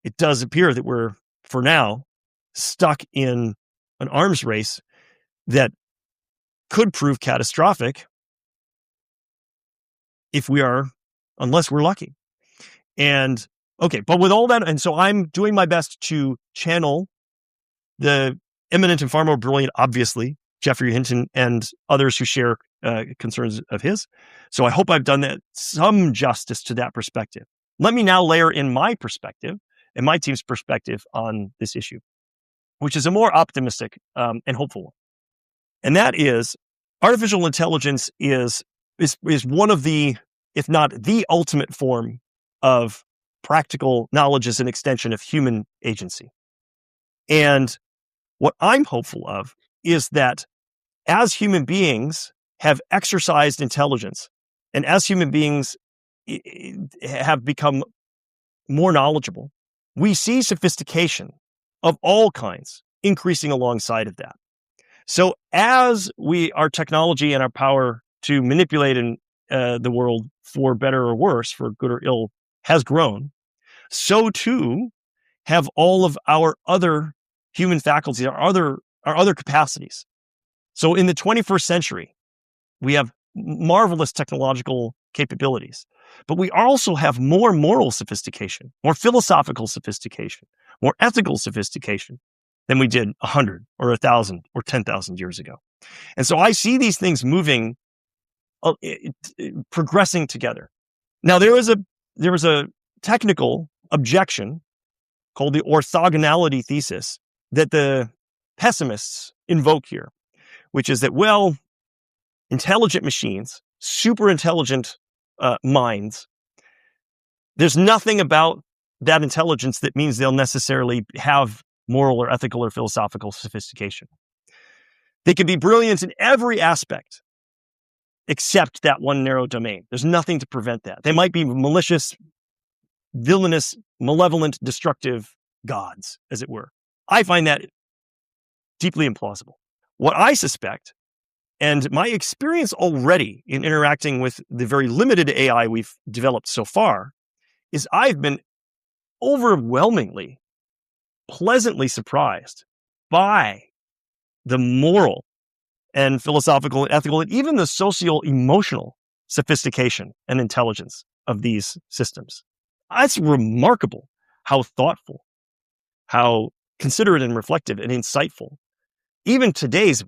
it does appear that we're, for now, stuck in an arms race that could prove catastrophic unless we're lucky. And okay, but with all that, and so I'm doing my best to channel the eminent and far more brilliant, obviously, Geoffrey Hinton and others who share concerns of his. So I hope I've done that some justice to that perspective. Let me now layer in my perspective and my team's perspective on this issue, which is a more optimistic and hopeful one. And that is, artificial intelligence is one of the, if not the ultimate form of practical knowledge as an extension of human agency. And what I'm hopeful of is that as human beings have exercised intelligence, and as human beings have become more knowledgeable, we see sophistication of all kinds increasing alongside of that. So as our technology and our power to manipulate the world for better or worse, for good or ill, has grown, so too have all of our other human faculties, our other capacities. So in the 21st century, we have marvelous technological capabilities, but we also have more moral sophistication, more philosophical sophistication, more ethical sophistication than we did 100 or 1,000 or 10,000 years ago. And so I see these things moving, progressing together. Now, there was a technical objection called the orthogonality thesis that the pessimists invoke here, which is that, well, intelligent machines, super intelligent minds, there's nothing about that intelligence that means they'll necessarily have moral or ethical or philosophical sophistication. They can be brilliant in every aspect except that one narrow domain. There's nothing to prevent that. They might be malicious, villainous, malevolent, destructive gods, as it were. I find that deeply implausible. what I suspect, and my experience already in interacting with the very limited AI we've developed so far, is I've been overwhelmingly, pleasantly surprised by the moral and philosophical and ethical and even the socio-emotional sophistication and intelligence of these systems. It's remarkable how thoughtful, how considerate and reflective and insightful even today's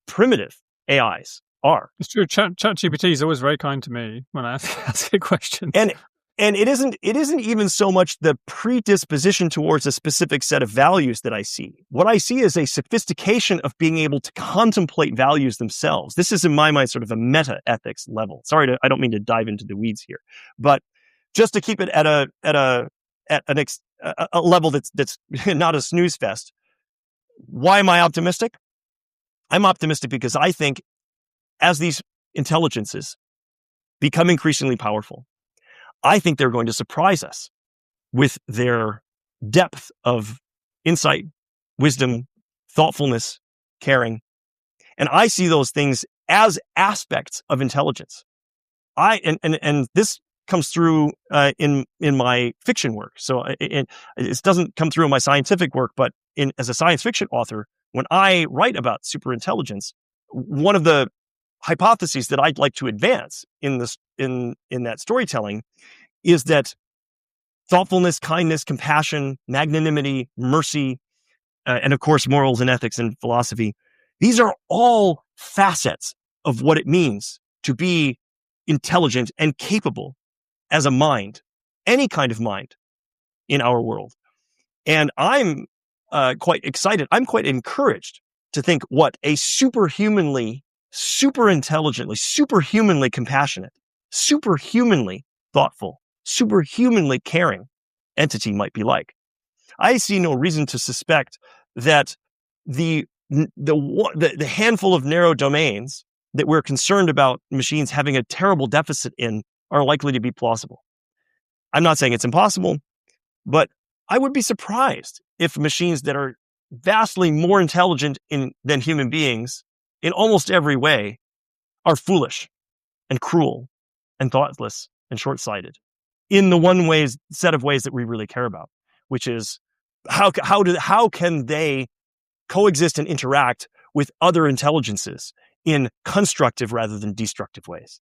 primitive AIs are. It's true. ChatGPT is always very kind to me when I ask it questions. And it isn't even so much the predisposition towards a specific set of values that I see. What I see is a sophistication of being able to contemplate values themselves. This is, in my mind, sort of a meta ethics level. I don't mean to dive into the weeds here, but just to keep it at a level that's not a snooze fest. Why am I optimistic? I'm optimistic because I think as these intelligences become increasingly powerful, I think they're going to surprise us with their depth of insight, wisdom, thoughtfulness, caring. And I see those things as aspects of intelligence. And this comes through in my fiction work. So it doesn't come through in my scientific work, but as a science fiction author, when I write about superintelligence, one of the hypotheses that I'd like to advance in that storytelling is that thoughtfulness, kindness, compassion, magnanimity, mercy, and of course, morals and ethics and philosophy, these are all facets of what it means to be intelligent and capable as a mind, any kind of mind in our world. And I'm quite excited. I'm quite encouraged to think what a superhumanly, superintelligently, superhumanly compassionate, superhumanly thoughtful, superhumanly caring entity might be like. I see no reason to suspect that the handful of narrow domains that we're concerned about machines having a terrible deficit in are likely to be plausible. I'm not saying it's impossible, but I would be surprised if machines that are vastly more intelligent than human beings in almost every way are foolish and cruel and thoughtless and short-sighted in the set of ways that we really care about, which is how can they coexist and interact with other intelligences in constructive rather than destructive ways.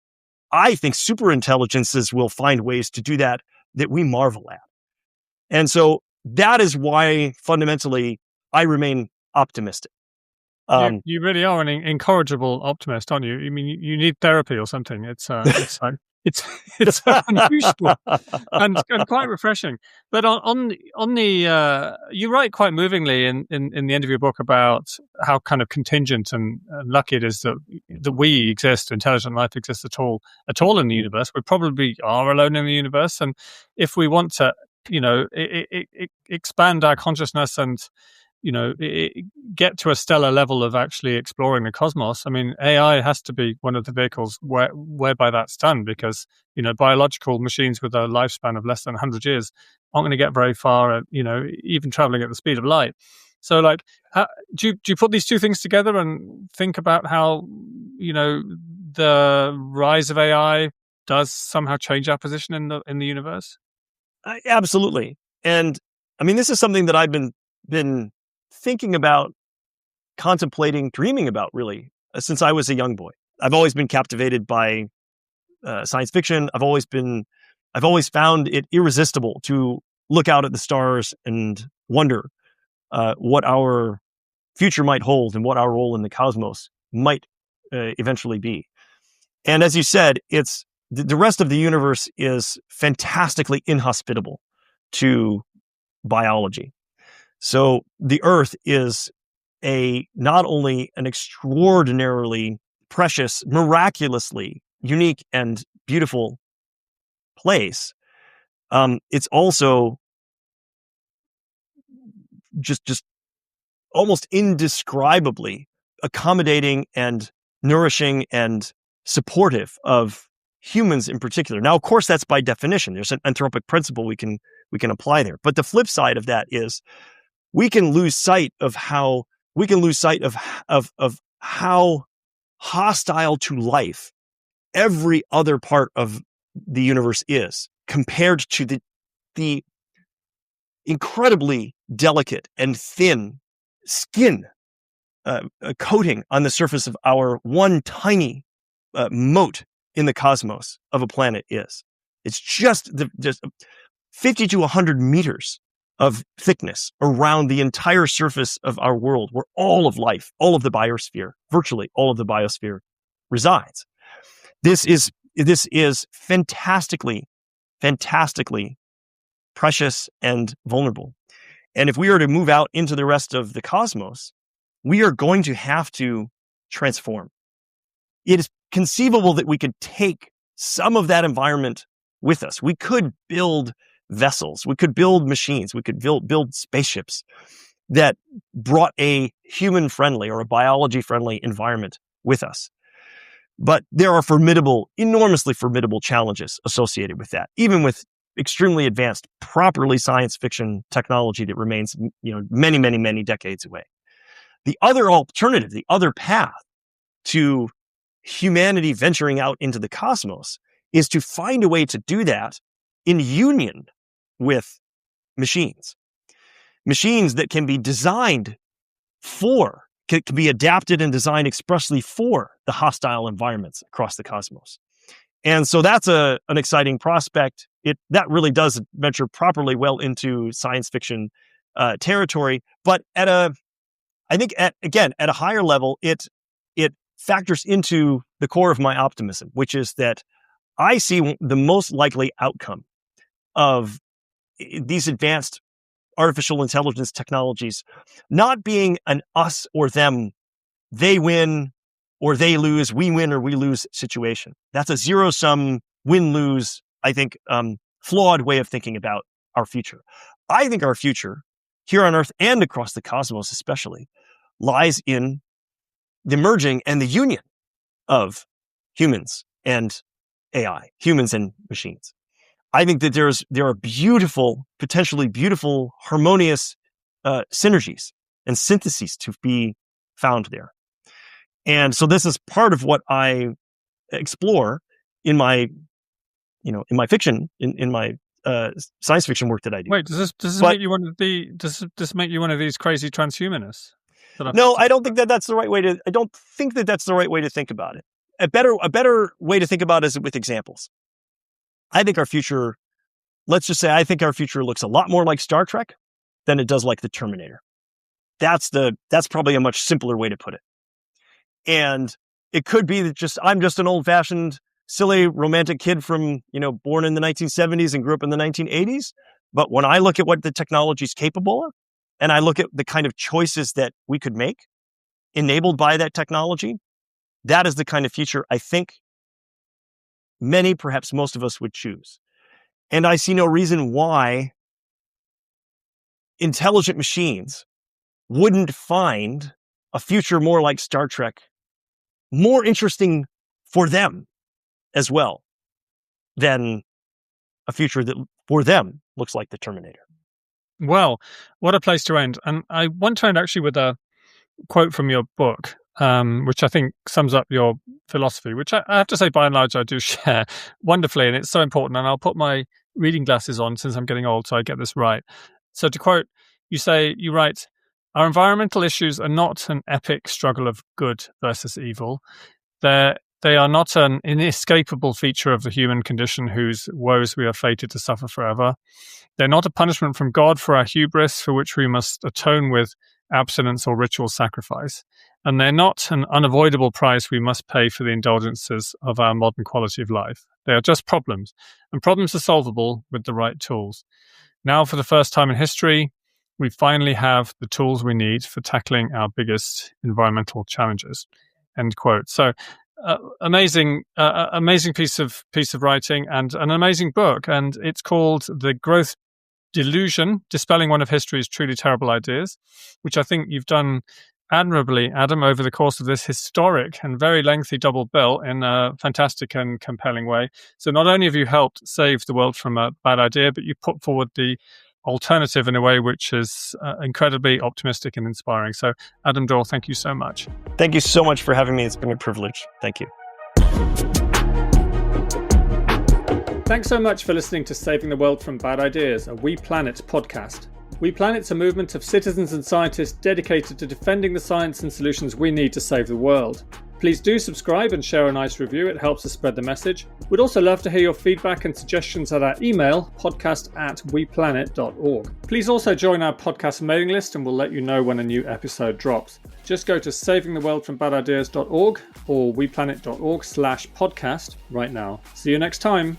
I think superintelligences will find ways to do that we marvel at. And so that is why fundamentally I remain optimistic. You really are an incorrigible optimist, aren't you? I mean, you need therapy or something. It's unusual and quite refreshing. But on the you write quite movingly in the end of your book about how kind of contingent and lucky it is that we exist, intelligent life exists at all in the universe. We probably are alone in the universe, and if we want to, expand our consciousness and get to a stellar level of actually exploring the cosmos. I mean, AI has to be one of the vehicles whereby that's done, because, biological machines with a lifespan of less than 100 years aren't going to get very far, even traveling at the speed of light. So, do you put these two things together and think about how, the rise of AI does somehow change our position in the universe? Absolutely. And I mean, this is something that I've been thinking about, contemplating, dreaming about, really, since I was a young boy. I've always been captivated by science fiction. I've always found it irresistible to look out at the stars and wonder what our future might hold and what our role in the cosmos might eventually be. And as you said, it's the rest of the universe is fantastically inhospitable to biology. So the Earth is not only an extraordinarily precious, miraculously unique and beautiful place, it's also just almost indescribably accommodating and nourishing and supportive of humans in particular. Now, of course, that's by definition. There's an anthropic principle we can apply there. But the flip side of that is we can lose sight of how we can lose sight of how hostile to life every other part of the universe is compared to the incredibly delicate and thin skin coating on the surface of our one tiny mote in the cosmos of a planet is. It's just 50 to 100 meters of thickness around the entire surface of our world, where all of life, all of the biosphere, virtually all of the biosphere resides. This is fantastically precious and vulnerable. And if we are to move out into the rest of the cosmos, we are going to have to transform. It is conceivable that we could take some of that environment with us. We could build vessels, we could build machines, we could build spaceships that brought a human-friendly or a biology-friendly environment with us. But there are enormously formidable challenges associated with that, even with extremely advanced, properly science fiction technology that remains, many, many, many decades away. The other alternative, the other path to humanity venturing out into the cosmos is to find a way to do that in union with machines that can be designed can be adapted and designed expressly for the hostile environments across the cosmos. And so that's an exciting prospect. That really does venture properly well into science fiction territory, but at a higher level, it factors into the core of my optimism, which is that I see the most likely outcome of these advanced artificial intelligence technologies not being an us or them, they win or they lose, we win or we lose situation. That's a zero-sum win-lose, I think, flawed way of thinking about our future. I think our future, here on Earth and across the cosmos especially, lies in the merging and the union of humans and AI, humans and machines. I think that there are potentially beautiful, harmonious synergies and syntheses to be found there. And so this is part of what I explore in my fiction, in my science fiction work that I do. Wait, does this make you one of these crazy transhumanists? No, I don't think that's the right way to. I don't think that that's the right way to think about it. A better way to think about it is with examples. I think our future, let's just say, I think our future looks a lot more like Star Trek than it does like the Terminator. That's probably a much simpler way to put it. And it could be that I'm just an old-fashioned, silly, romantic kid from, born in the 1970s and grew up in the 1980s. But when I look at what the technology is capable of, and I look at the kind of choices that we could make enabled by that technology, that is the kind of future I think many, perhaps most of us would choose. And I see no reason why intelligent machines wouldn't find a future more like Star Trek more interesting for them as well than a future that for them looks like the Terminator. Well, what a place to end. And I want to end actually with a quote from your book, which I think sums up your philosophy, which I have to say, by and large, I do share wonderfully. And it's so important. And I'll put my reading glasses on since I'm getting old, so I get this right. So to quote, you write, "Our environmental issues are not an epic struggle of good versus evil. They are not an inescapable feature of the human condition whose woes we are fated to suffer forever. They're not a punishment from God for our hubris, for which we must atone with abstinence or ritual sacrifice. And they're not an unavoidable price we must pay for the indulgences of our modern quality of life. They are just problems, and problems are solvable with the right tools. Now, for the first time in history, we finally have the tools we need for tackling our biggest environmental challenges." End quote. So, amazing piece of writing and an amazing book, and it's called Degrowth Delusion: Dispelling One of History's Truly Terrible Ideas, which I think you've done admirably, Adam, over the course of this historic and very lengthy double bill in a fantastic and compelling way. So not only have you helped save the world from a bad idea, but you put forward the alternative in a way which is incredibly optimistic and inspiring. So, Adam Dorr, thank you so much. Thank you so much for having me. It's been a privilege. Thank you. Thanks so much for listening to Saving the World from Bad Ideas, a We Planet podcast. We Planet's a movement of citizens and scientists dedicated to defending the science and solutions we need to save the world. Please do subscribe and share a nice review. It helps us spread the message. We'd also love to hear your feedback and suggestions at our email, podcast@weplanet.org. Please also join our podcast mailing list and we'll let you know when a new episode drops. Just go to savingtheworldfrombadideas.org or weplanet.org/podcast right now. See you next time.